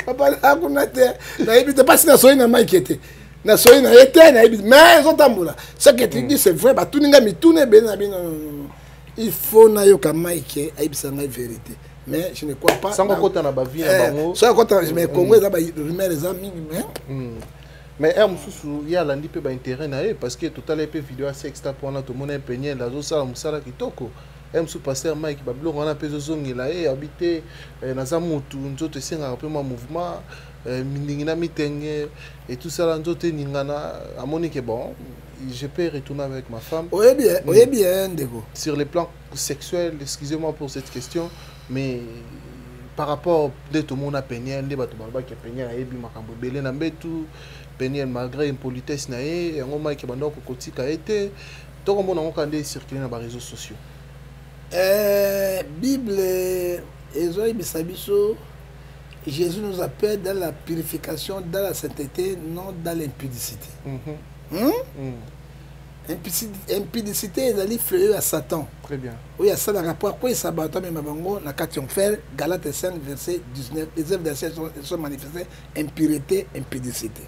papa akuna te na ibite pas na soina maikete na soina ete na ibite mais zo tambula ce que tu dis c'est vrai ba tuninga mitune bena bino il faut na yo ka maike aibisa ngai vérité mais je ne crois pas sans kota na ba vie na bango sans kota mais Congo za ba rumeur les amis mais il y a l'andi pe ba intérêt na parce que tout à l'heure vidéo assez extra pour na to mona peigner la zo sala musala kitoko sous pasteur Mike ba blog na pezo zongela habité na za mutu nzoto senga un peu ma mouvement miningina mitenge et tout ça nzoto ningana amoni que bon je peux retourner avec ma femme oui bien ndeko sur le plan sexuel excusez-moi pour cette question mais par rapport de tout le monde a peigné ndé ba to ba ki peigné na yebi makambo belé na mbetu peigné malgré impolitesse na ye yango Mike banda ko kotika été to ko mona ngokande circuler na ba réseaux sociaux Bible ezoyi bisabiso Jésus nous appelle dans la purification, dans la sainteté, non dans l'impudicité. Impudicité est allé fleurir à Satan. Très bien. Oui, à ça, le rapport, quoi il s'abattait même à Bango, dans 4 frères, Galates 5, verset 19, les œuvres versets sont manifestées, impureté, impudicité.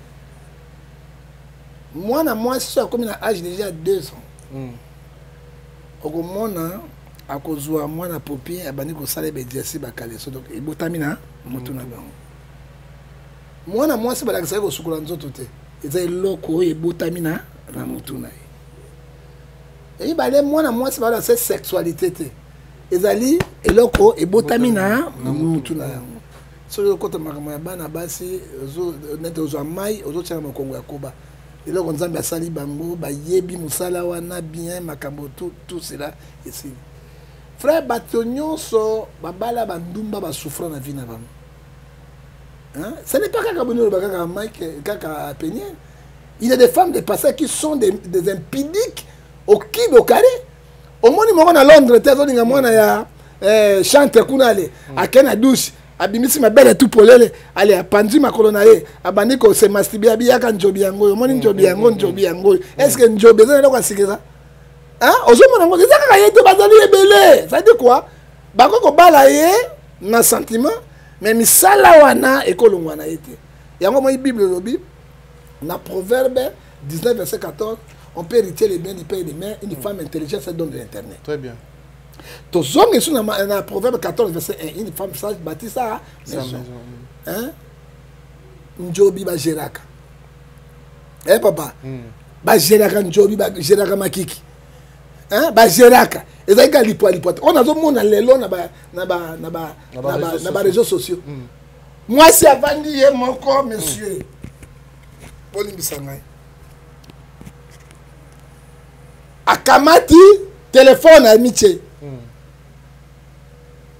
Moi, je suis comme un âge déjà 2 ans. Au moment, akozwa mwana popi abandi kosala bediasi bakaleso donc ebotami na motu na bango mwana mwasi balakisaki kosukola nzoto te eza eloko oyo ebotami na motu na ye eyibale mwana mwasi balakisa sexualité te ezali eloko ebotami na motu na yango soki okota makambo ya bana basi nete ozwa mai ozotyana mokongo ya koba eloko nzambe asali bango bayebi mosala wana bien makambo tout cela esili frère bato nyonso babala bandumba basouffra na vie na bango ce n'est pas kaka boni oloba kaka Mike kaka Peniel il y a des femmes de passé qui sont des impudiques au kid au carré omoni moko na Londres te azolinga mwana ya chante kuna ale akena douche abimisi mabele tout polele ale apandi makolo na ye abandi ko se masturber abiyaka njobi yango omoni njobi yango est-ce que njobi ezana lokwa sikeza ozomona ngo eza kaka ye te bazali ebele ça dit quoi bakoko bala ye na sentiment mais misala wana ekolongwa na ye te yango moi Bible lobi na Proverbe 19 verset 14 on peut hériter les biens du père et des mères une femme intelligente se donne de l'internet. Très bien. Tozonge sur na Proverbe 14 verset 1 une femme sage bâtit sa maison. Njobi ba geraka. Papa. Ba geraka njobi ba geraka makiki. Ba geraka. Ezaka lipoa. On a zomona lelo na ba réseaux sociaux. Moi c'est avandi ye moko monsieur. Polimbisa ngai. Akamati téléphone à Miché.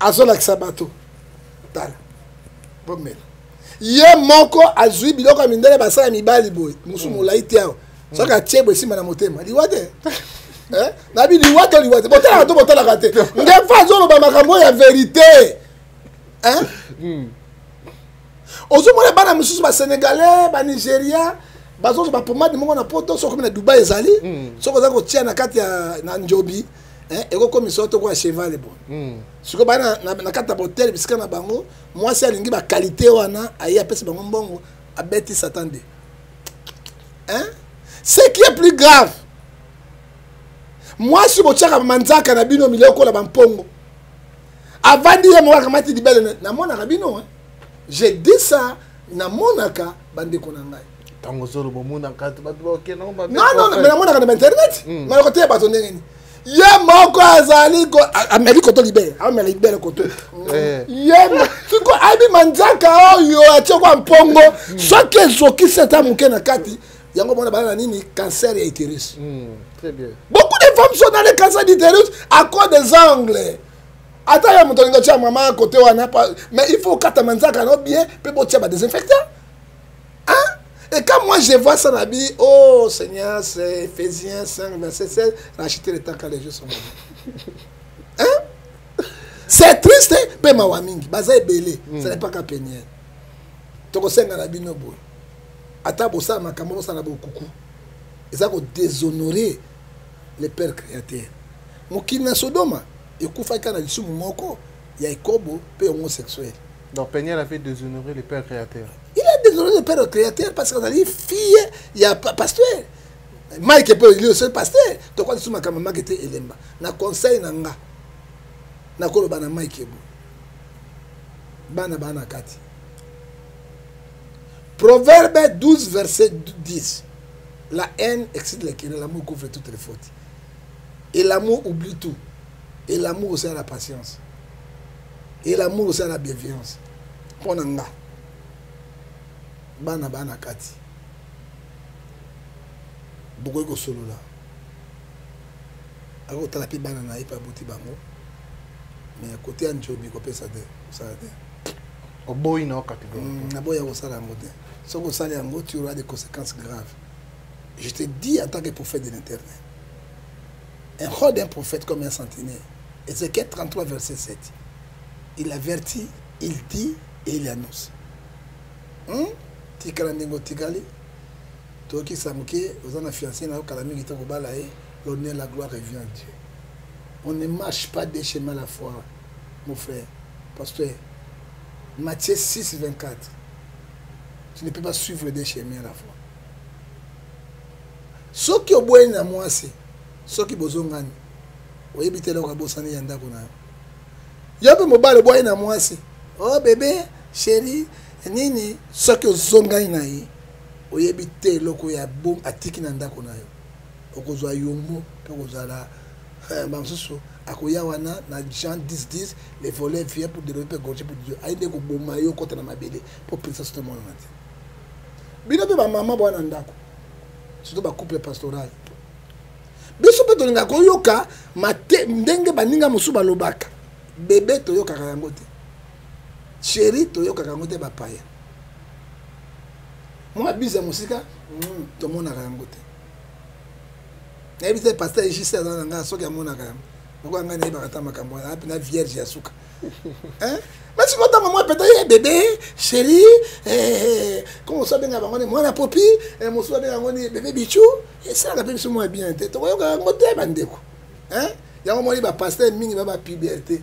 Azolakisa bato. Tala. Bomela. Ye moko azui biloko mindele basala mibali boy. Musu molai tiao. Soka tiebo esima na motema. Liwate. Nabi liwate. Botala to botala kate. Ngefa zolo ba makambo ya vérité. Ozomona bana mususu ba Sénégalais, ba Nigeria, bazo ba pomade moko na poto soko na Dubai ezali. Soko za ko tia na kati ya na njobi. Eko komi soto kwa cheval bon. Siko bana na kata hotel bisika na bango, moi c'est alingi ba qualité wana ayi apesi bango mbongo abeti satande. Ce qui est plus grave. Moi si bochaka manzaka na bino miloko la bampongo. Avant de moi kamati dibele na mona na bino j'ai dit ça na monaka bande konanga. Tango solo bomuna katu batu ok non ba. Non mais na monaka na internet. Mais côté bato ndengeni. Ye moko azali ko ameli koto libere ameli libere koto ye siko abi manzaka oyo atio kwa mpongo soki soki seta muke na kati yango bona bana nini cancer ya utérus. Très bien. Beaucoup de femmes sont dans le cancer d'utérus à cause des angles. Attends ya muto ngo tia mama côté wana mais il faut kata manzaka no bien pe botia ba désinfectant. Et quand moi je vois ça, oh Seigneur, c'est Ephésiens 5, verset 16, racheter le temps quand les jeux sont bons. C'est triste, mais ma wamingi, baza ebele, ce n'est pas qu'à peine. Toko senga na bino boy. Ata bosa makambo bosa na bokuku. Eza ko déshonorer le père créateur. Mokili na Sodoma, ekufa kana lisumu moko ya ekobo pe homosexuel. Donc Peniel avait déshonoré le père créateur. Il a déshonoré le père créateur parce qu'on a dit fille, il y a pasteur. Mike peut il est le seul pasteur. Donc quand tu m'as maman qui était Elemba, na conseil nanga. Na kolo bana Mike ebo. Bana kati. Proverbe 12 verset 10. La haine excite les querelles, l'amour couvre toutes les fautes. Et l'amour oublie tout. Et l'amour aussi a la patience. Et l'amour aussi a la bienveillance. Ponanga. Bana kati. Beaucoup de solo là. Alors talapi bana na ipa boti bango. Mais à côté Anjobi ko pesa de ça de. Oboyi na catégorie. Na boya ko sala ngode. So ko sala ngo tu auras des conséquences graves. Je te dis en tant que prophète de l'internet. Un rôle d'un prophète comme un sentinelle. Ézéchiel 33 verset 7. Il avertit, il dit et il annonce. Tikala ndingo tikali. Toki samuke, vous en a fiancé na kalami qui toko balae, l'honneur la gloire revient à Dieu. On ne marche pas des chemins à la fois, mon frère. Pasteur, Matthieu 6 24. Tu ne peux pas suivre des chemins à la fois. Ce qui est bon à moi c'est ce qui est besoin. oyebite eloko bosani ya ndako na yo mpe mobali boye na mwasi oh bebe chéri nini soki ozongai na ye oyebi te eloko ya bom atiki na ndako na yo okozwa yombo mpe okozala bamosusu akoya wana na Jean 10-10 les volets viennent pour développer gorge pour Dieu aide ko boma yo kota na mabele pour penser sur le monde na te bino pe ba mama bwana ndako surtout ba couple pastoral biso pe tolinga koyoka mate ndenge baninga mosu balobaka bébé toyoka kango te chéri toyoka kango te bapaya moi biza musika to mona kango te na ebite pasteur J.C. dans nga soki amona kango ngo nga na ibaka makambo na pina vierge ya suka hein mais si quand maman peut-être bébé chéri comment ça benga bango moi na popi mo so benga ngoni bébé bichou et ça la biso moi bien te to yoka ngo te bandeko hein ya mo ba pasteur mingi ba puberté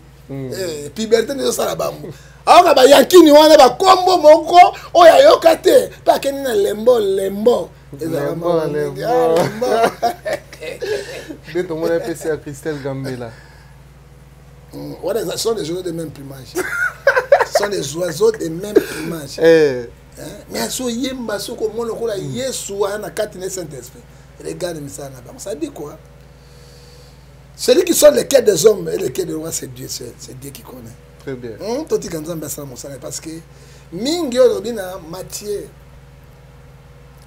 puberté ne ça la bamu aoka ba yankini wana ba kombo moko oya yoka te pa keni na lembo lembo de ton monde PC à Christelle Gambela. Voilà, ce sont des oiseaux de même plumage. Ce sont des oiseaux de même plumage. Mais so yemba so ko mono ko la Yesu ana katine Saint-Esprit. Regarde ça là. Ça dit quoi? Celui qui sont les quais des hommes et les quais des rois, c'est Dieu seul. C'est Dieu qui connaît. Très bien. Toti kanzamba ça mo ça parce que mingi olobina Matthieu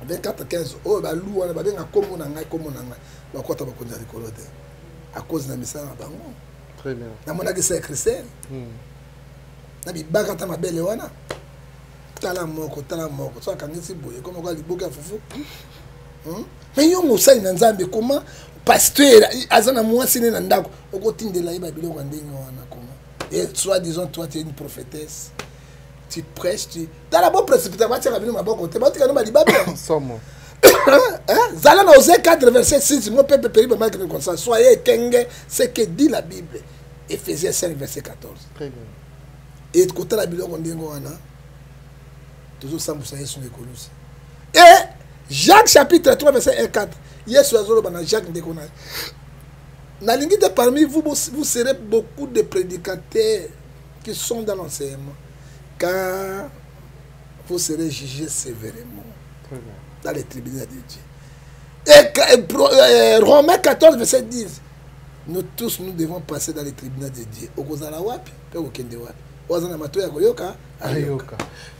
24-15 oh ba lou wana ba benga kombo na ngai ba kota ba konza likolo te à cause na misala na bango. Très bien. Na mona que c'est Christian. Na bi baka ta mabele wana. Tala moko so kangisi boye comme kwa liboka fufu. Mais yo musai na nzambe comment pasteur azana mwasi na ndako okotindela iba biloko ndenge wana comment. Et soit disons toi tu es une prophétesse. Tu prêches, tu... Dans la bonne précipitation, tu as vu ma bonne côté. Tu as vu ma bonne Somme. Zala na Osée 4, verset 6. Mon peuple périt par malgré comme ça. Soyez kenge, c'est que dit la Bible. Éphésiens 5, verset 14. Très bien. Et côté la Bible, on dit toujours ça, vous savez, sur les colosses. Et Jacques chapitre 3, verset 1, 4. Yes, Jacques Ndekona. Dans l'unité parmi vous, vous serez beaucoup de prédicateurs qui sont dans l'enseignement. Car vous serez jugés sévèrement dans les tribunaux de Dieu. Et Romains 14, verset 10. Nous tous, nous devons passer dans les tribunaux de Dieu.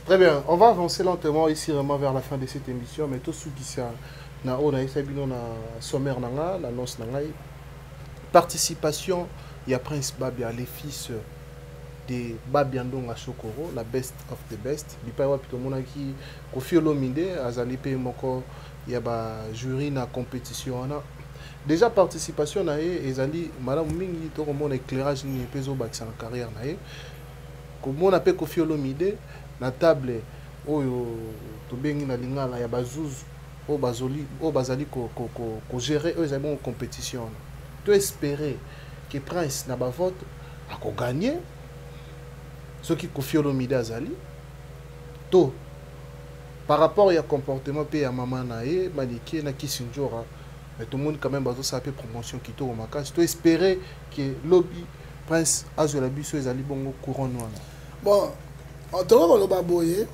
Très bien, on va avancer lentement ici vraiment vers la fin de cette émission, mais tout ce qui est sommaire, l'annonce, participation, il y a Prince Babia, les fils de Babiandonga Chokoro, la best of the best. Bipawa pitomona ki Kofi Olomide azalipe moko ya ba jury na compétition na. Déjà participation na ye ezali madame mingi to komona éclairage ni pezo bakisa na carrière na ye. Komona pe Kofi Olomide na table oyo to bengi na lingala ya bazuzu o bazali ko gérer eux en compétition. To espérer que Prince na ba vote a ko gagner ce qui Kofi Olomide azali to par rapport au comportement pe à maman nae maliki na Kisinjora mais tout le monde quand même bazo sa promotion qui to makas to espérer que lobby Prince azola biso ezali bongo couronne wana bon en tant que loba boye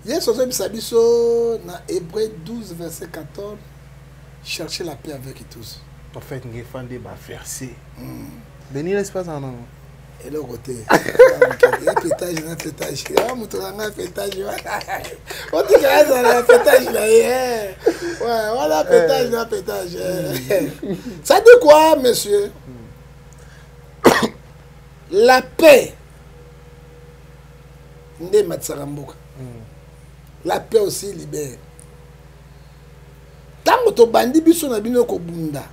yeso biso na Hébreux 12 verset 14 chercher la paix avec tous en fait ngefande ba verset Béni l'espace en non. Et le côté. Pétage, on a pétage. On a pétage. On dit qu'on a pétage là. Ouais, on a pétage, on a pétage. Ça dit quoi, monsieur? La paix. Nde Matsaramboka. La paix aussi libère. Tant que bandi biso na bino ko bunda.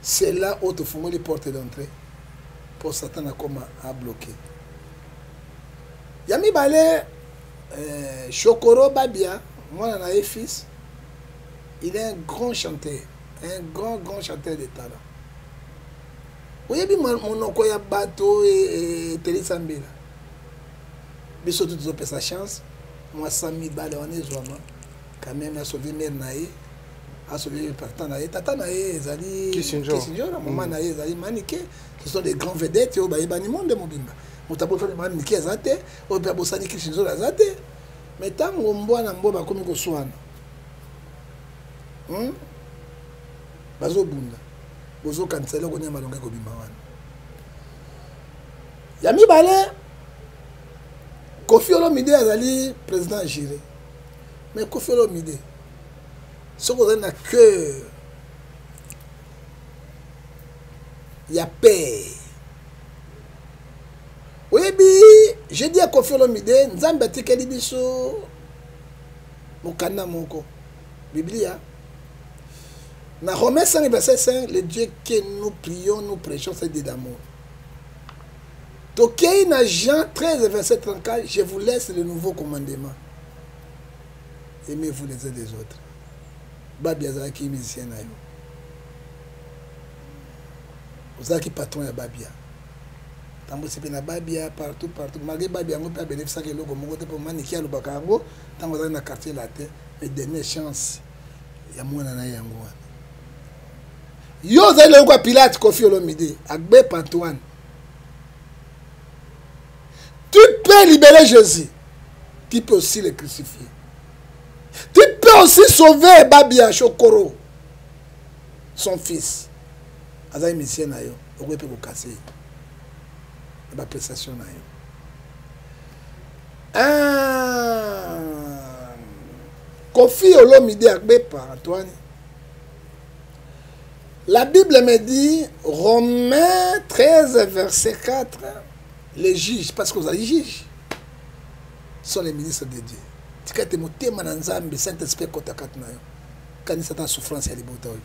C'est là où tu fais les portes d'entrée pour Satan à bloquer. Yami Balé, Chokoro Babia, moi j'en ai un fils, il est un grand chanteur, un grand chanteur de talent. Vous voyez, mon nom est bateau et Télésambila. Mais surtout, tu as sa chance. Moi, 100 000 balles, on est vraiment. Quand même, il a sauvé mes naïs. tata na ye ezali Kissinger na maman na ye ezali Manike. Ce sont des grands vedettes au bayebani monde mobimba. Motaboto le Manike azate o pe bosani Kissinger azate. Mais tango mbwana mboba komi ko swana. Bazo bunda. Bozo kansela ko nyama longa ko bimba wana. Yami bale Kofi Olomide azali président géré. Mais Kofi Olomide ce qu'on a que il y a paix. Oui, j'ai dit à Kofi Olomide, Nzambe tikeli biso mokanda moko. Biblia. Dans Romains 5 verset 5, le Dieu que nous prions, nous prêchons, c'est Dieu d'amour. Donc, dans Jean 13 verset 34, je vous laisse le nouveau commandement. Aimez-vous les uns des autres. Babia Zaki musicien na yo. Ozaki patron ya Babia. Tambo sepe na Babia partout. Malgré Babia ngo pa bénéfice ke loko moko te pour maniki ya lobaka ngo, tango za na quartier la te, mais dernière chance ya mwana na yango wana. Yo za le kwa Pilate Kofi Olomide, Agbe Antoine. Tu peux libérer Jésus. Tu peux aussi le crucifier. Tu peux aussi sauver Babia Chokoro, son fils. Azaï Missien na yo, on peut vous casser. La prestation na yo. Kofi Olomide Agbe Antoine. La Bible me dit, Romains 13, verset 4, les juges, parce que vous avez juges, sont les ministres de Dieu. Si tu as été en Nzambe, Saint-Esprit kotakat na yo. Quand il s'attend souffrance ya libota yo.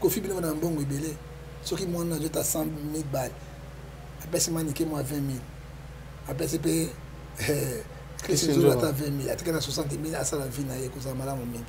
Kofi bino na mbongo ibele. Soki mwana jota 100 000 balles. Après c'est maniqué moi 20 000. Après c'est payé Christian Jonathan 20 000. Atika na 60 000 à ça la vie na ye koza mala mo mingi.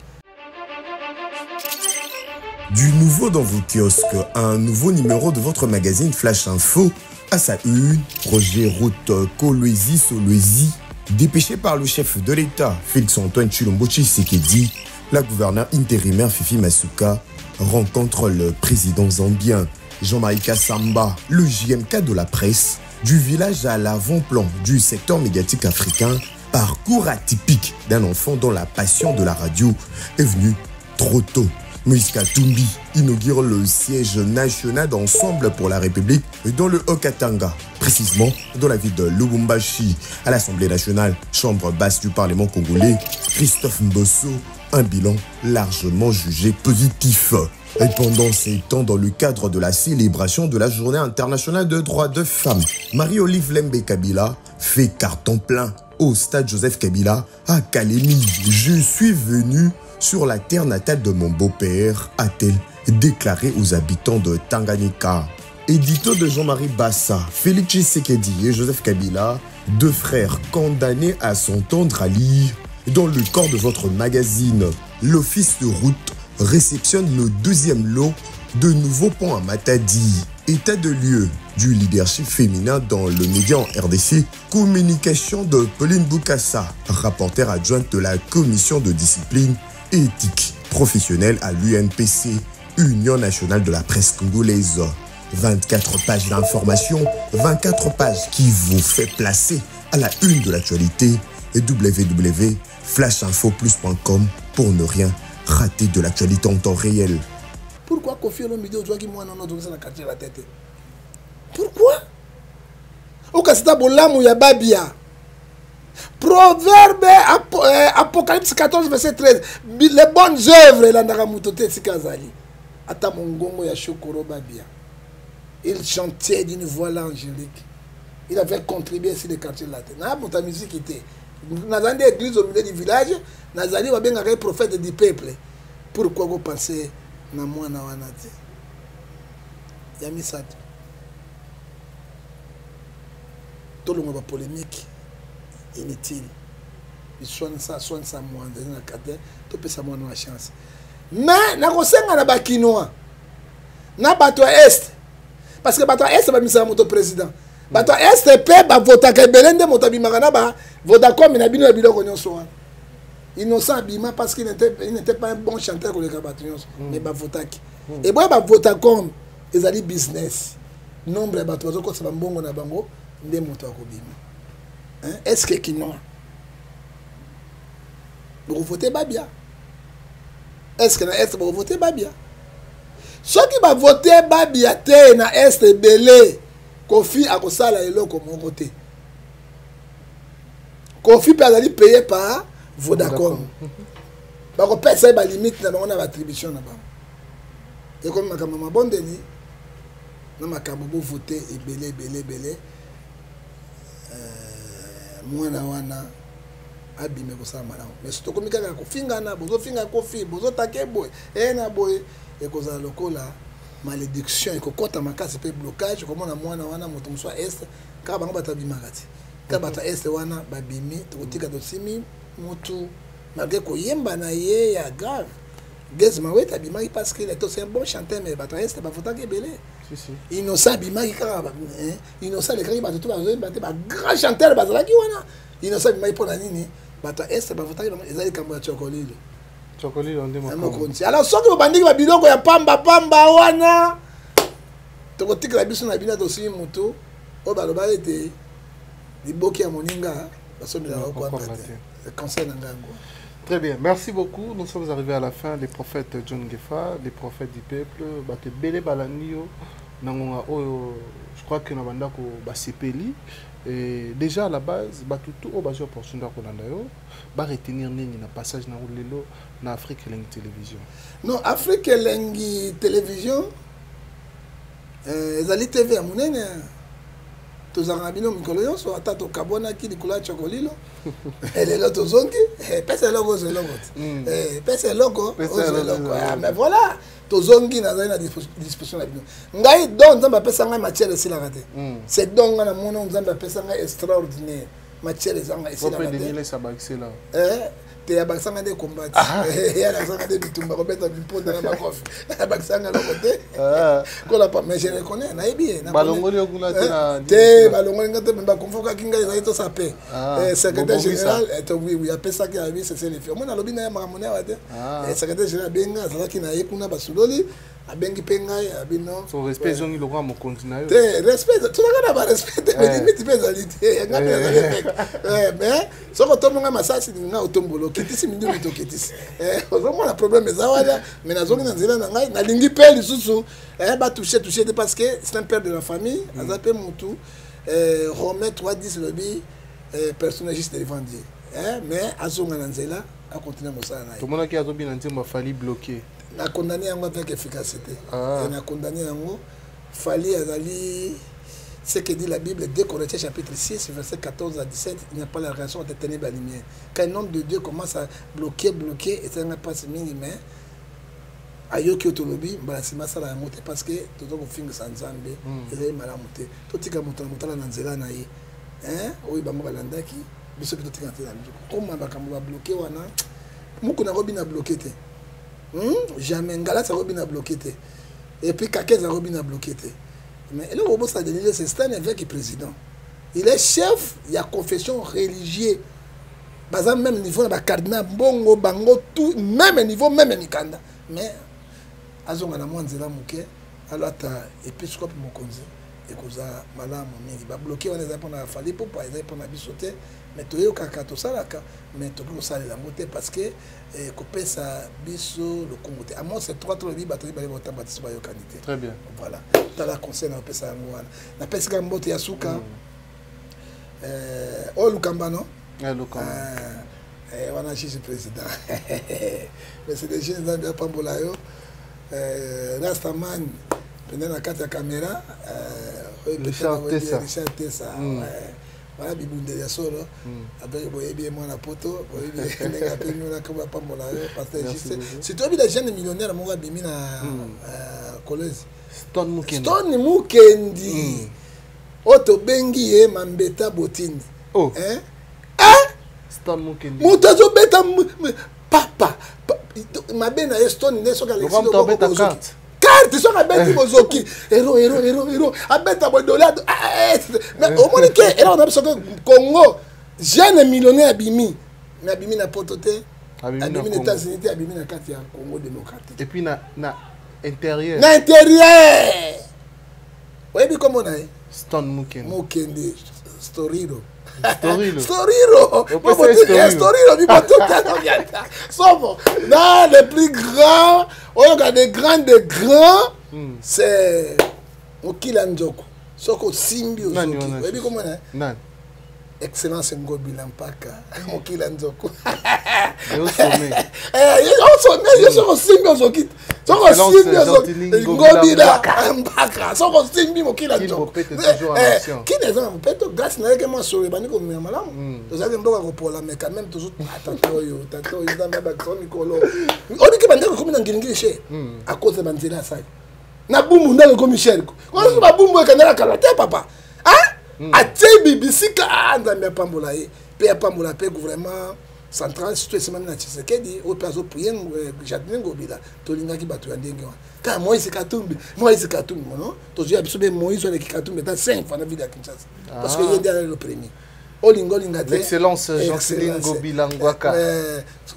Du nouveau dans vos kiosques, un nouveau numéro de votre magazine Flash Info. À sa une, projet route Kolwezi-Solwezi. Dépêché par le chef de l'État, Félix-Antoine Tshilombo Tshisekedi, la gouverneure intérimaire Fifi Masuka rencontre le président zambien Jean-Marie Kassamba, le JMK de la presse, du village à l'avant-plan du secteur médiatique africain, parcours atypique d'un enfant dont la passion de la radio est venue trop tôt. Moïse Katumbi inaugure le siège national d'Ensemble pour la République dans le Haut-Katanga, précisément dans la ville de Lubumbashi. À l'Assemblée nationale, chambre basse du Parlement congolais, Christophe Mbosso, un bilan largement jugé positif. Et pendant ces temps, dans le cadre de la célébration de la Journée internationale de droits de femmes, Marie-Olive Lembe Kabila fait carton plein au stade Joseph Kabila à Kalemi. Je suis venu sur la terre natale de mon beau-père, a-t-elle déclaré aux habitants de Tanganyika. Édito de Jean-Marie Bassa, Félix Tshisekedi et Joseph Kabila, deux frères condamnés à s'entendre à lire. Dans le corps de votre magazine, l'Office de route réceptionne le deuxième lot de nouveaux ponts à Matadi. État de lieu du leadership féminin dans le média en RDC, communication de Pauline Boukassa, rapporteure adjointe de la commission de discipline et éthique professionnelle à l'UNPC, Union nationale de la presse congolaise. 24 pages d'information, 24 pages qui vous fait placer à la une de l'actualité et www.flashinfoplus.com pour ne rien rater de l'actualité en temps réel. Pourquoi Kofi Olomide ozwaki mwana na na quartier la tête? Pourquoi? Okasita bolamu ya Babia. Proverbe Apocalypse 14 verset 13. Les bonnes œuvres la ndaka mutote sikazali. Ata mongongo ya Chokoro Babia. Il chantait d'une voix angélique. Il avait contribué sur les quartiers latins. Na monta musique était. Nazandi église au milieu du village, Nazali va bien un prophète du peuple. Pourquoi vous pensez na mwana wana te? Yami sat. Tout le monde va polémique inutile. Il soigne ça moins dans la cadre, tout peut ça moins la chance. Mais na kosenga na bakinoa. Na bato est parce que bato est ba misa moto président. Bato est pe ba vota ka belende moto bimaka na ba Vodacom na bino biloko nyonso wana. Innocent Abima parce qu'il n'était pas un bon chanteur pour les Cabatillons, mais Bavotaki. Et moi, Bavotakom, ils allaient business. Nombre de bateaux, quand c'est un bon bango, des motos à Kobima. Est-ce que Kinoa? Vous votez Babia? Est-ce que vous votez Babia? Ceux qui vont voter Babia, na Est belé, Kofi a Kosala et l'eau comme on vote. Kofi peut aller payer par Vodacom. Parce qu'on paye ça, il y a limite, on a l'attribution là-bas. Et comme ma maman bonne deni, na ma kabobo voter et belé. Moi na wana abime ko sa malamu. Mais surtout comme kaka ko finga na bozo finga kofi, bozo take boy. Na boy et ko za lokola malédiction et ko kota makasi pe blocage comme na mwana wana moto mso est ka bango batabima kati. Ka bata est wana babimi to tika to simi mutu malgré ko yemba na ye ya grave. Gezma ouais tabima parce qu'il est aussi un bon chanteur mais bata est ba fota ke belé. Si. Innocent bima ka innocent le kari ba tout ba grand chanteur ba za ki wana. Innocent bima ipona nini bata est ba fota ke ezali kambo ya chokolilo. Chokolilo ndemo kambo. Alors soki ba bandiki ba biloko ya pamba wana to kotika biso na bina to si mutu o ba loba ete liboki ya moninga basomi la ko le conseil nangango. Très bien, merci beaucoup. Nous sommes arrivés à la fin. Les prophètes John Gefa, les prophètes du peuple, Bate Bele Balanio, Nangonga Oyo, je crois que Nabanda ko Basepeli. Et déjà à la base, tout au bas opportunité qu'on a d'ailleurs, va retenir nini na passage na Lelo na Afrique Lengi Télévision. Non, Afrique Lengi Télévision, ezali TV à munene. Tozanga bino mikolo yonso ata to kabona ki likula chokolilo elelo tozongi pesa logo ze logo pesa logo mais voilà tozongi na zana disposition la bino ngai donc nzamba pesa ngai matière esila kate c'est donc na mono nzamba pesa ngai extraordinaire matière ezanga esila kate te abasanga de combat ya la sanga de bitumba robeta bimponda na makofi abasanga lo côté ko la pas mais je reconnais na bien na balongoli okuna te balongoli ngate ba konfoka kinga za ito sape secrétaire général et oui a pesa ki abi c'est les filles moi na lobi na makamone wa te secrétaire général benga za ki na yekuna basuloli abengi penga abino so respect zongi lokwa mo continue te respect tu na ba respect mais limite pesalité ngate mais soko tomonga masasi nga otombolo kitisi mindu mito kitisi vraiment la problème est awala mais nazongi na nzela na ngai na lingi pe lisusu ba toucher parce que c'est un père de la famille azape mutu Romain 3:10 lobby personnagiste de l'évangile mais azonga na nzela a continuer mosala na tout monde qui a tobi na nzemba fali bloquer na condamné yango avec efficacité na condamné yango fali azali ce que dit la Bible, 2 Corinthiens chapitre 6, verset 14 à 17, il n'y a pas la réaction entre ténèbres et la lumière. Quand un homme de Dieu commence à bloquer, et ça n'a pas ce minimum, ayoki otolobi, c'est ma sala monter parce que tout le monde finit sans zambe, et là il m'a monté. Tout le monde a monté dans la naïe. Oui, bah moi balandaki, biso tout le monde comment va bloquer wana? Moukou na robin a bloqué te. Jamais ngala sa robin a bloqué te. Et puis kakez a robin a bloqué te. Mais le robot ça donné c'est un évêque et président. Il est chef, il y a confession religieuse. Bazam même niveau na ba cardinal bongo bango tout même niveau même mikanda. Mais azonga na mwanzela muke alors ta épiscope mokonzi ekoza malamu mingi ba bloquer on les pour na fali pour pas les pour na bisoter mais toyo kaka to salaka mais to ko sala la moté parce que ko pesa biso le Congo à moi c'est 3 bi batterie ba le temps baptiste ba yo qualité. Très bien. Voilà. Dans la conseil na pesa ngwana. Na pesa ka mbote ya suka. O Lukamba non? Lukamba. Wana chichi président. Mais c'est des jeunes dans Pambola yo. Rastaman pendant la carte caméra Richard Tessa. Voilà bibunde ya solo après boye bien moi la poto boye bien nga pe nous na kaba Pambola yo parce que c'est toi bi des jeunes millionnaires mo ga bimi na collège Stone Mukendi Oto bengi ye mambeta botini Stone Mukendi Muto zo beta papa mabena Stone ne so ga lexilo carte so ga beti bozoki héros abeta bodola mais au moins que héros na biso Congo jeune millionnaire abimi na potote abimi na États-Unis te abimi na kati ya Congo démocratique. Et puis na intérieur. Na intérieur. Oyebi comment na Stone Mukende. Storiro. Storiro. Storiro. Storiro. Dans les plus grands, on a des grands, c'est Okila Njoko. Soko Simbi Ozoki. Oyebi comment na Excellence Ngobi Lampaka. Okila Njoko. Au sommet. Au sommet, je suis au Simbi Ozoki. Soko Simbi Ozoki. Ngobi Lampaka. Soko Simbi Okila Njoko. Qui n'est un peu grâce à que moi sur les bannies comme madame. Vous avez un peu pour la mais quand même toujours tatoyo dans ma background Nicolo. On dit que bandeko comme dans Guinée à cause de bandela ça. Na bumu ndalo comme Michel. Quand on va bumu kanela kalate papa. Hein? A tsebi bisika anda me pambola e. Pe pambola pe vraiment central surtout c'est même na Tshisekedi au plazo puyengo Jacqueline Ngobila tolinga ki bato ya ndenge wa. Ka Moïse Katumbi non? Tozo biso be Moïse avec Katumbi dans 5 fois na ville à Kinshasa. Parce que il est derrière le premier. L'excellence Jacqueline Ngobila Ngwaka.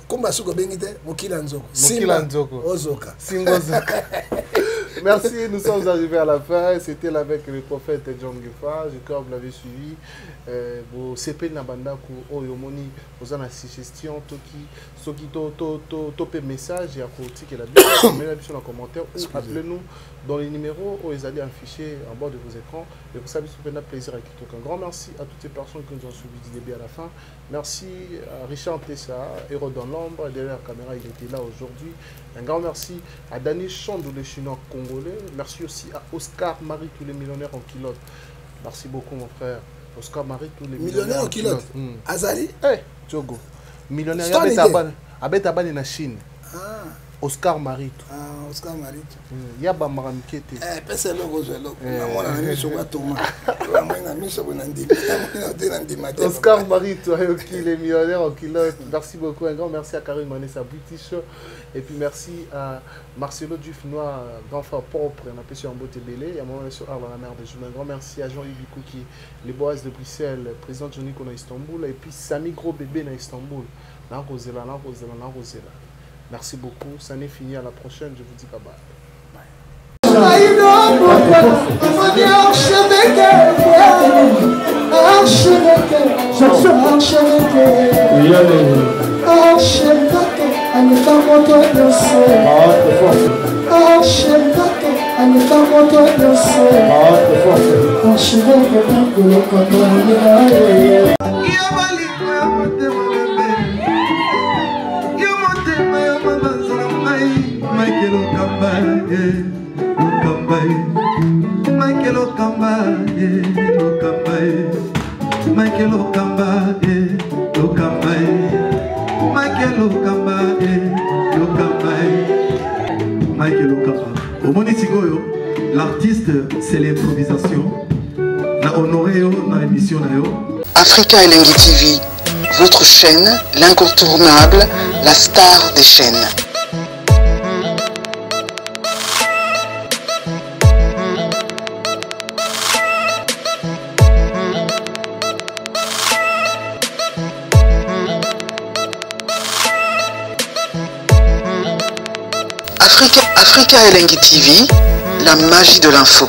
Komba suko bengite Mokila Nzoko. Mokila Nzoko. Ozoka. Singozoka. Merci, nous sommes arrivés à la fin. C'était avec le prophète John Gefa. Je crois que vous l'avez suivi. Vous CP Nabanda ku Oyomoni, vous avez une suggestion, Toki, topé message et à côté que la Bible, mettez la Bible dans les commentaires ou appelez-nous dans les numéros où ils allaient afficher en bas de vos écrans. Et vous savez, c'est un plaisir avec tout. Un grand merci à toutes les personnes qui nous ont suivis du début à la fin. Merci à Richard Tessa, héros dans l'ombre, derrière la caméra, il était là aujourd'hui. Un grand merci à Daniel Chandou, le chinois congolais. Merci aussi à Oscar Marie, tous les millionnaires en culotte. Merci beaucoup, mon frère. Oscar Marie, tous les millionnaires en culotte. Azali? Eh, Djogo. Millionnaire à Taban en Chine. Oscar Marie. Oscar Marie. Yaba Maramkete. Pese logo zelo. Namona na miso kwa toma. Na miso kwa ndima. Oscar Marie, toi les millionnaires en culotte. Merci beaucoup. Un grand merci à Karim Manessa British. Et puis merci à Marcelo Dufnois, grand frère propre, on a pu sur un beau tébélé. Il y a un moment sur Arles, la mer de Jules. Un grand merci à Jean-Yves Bikouki, les Boas de Bruxelles, président Johnny Kona Istanbul. Et puis Samy Gros Bébé na Istanbul. Rosela. Merci beaucoup. Ça n'est fini. À la prochaine. Je vous dis bye bye. L'artiste, c'est l'improvisation. Na honoré dans l'émission. Africa Elengi TV, votre chaîne, l'incontournable, la star des chaînes. Africa Elengi TV, la magie de l'info.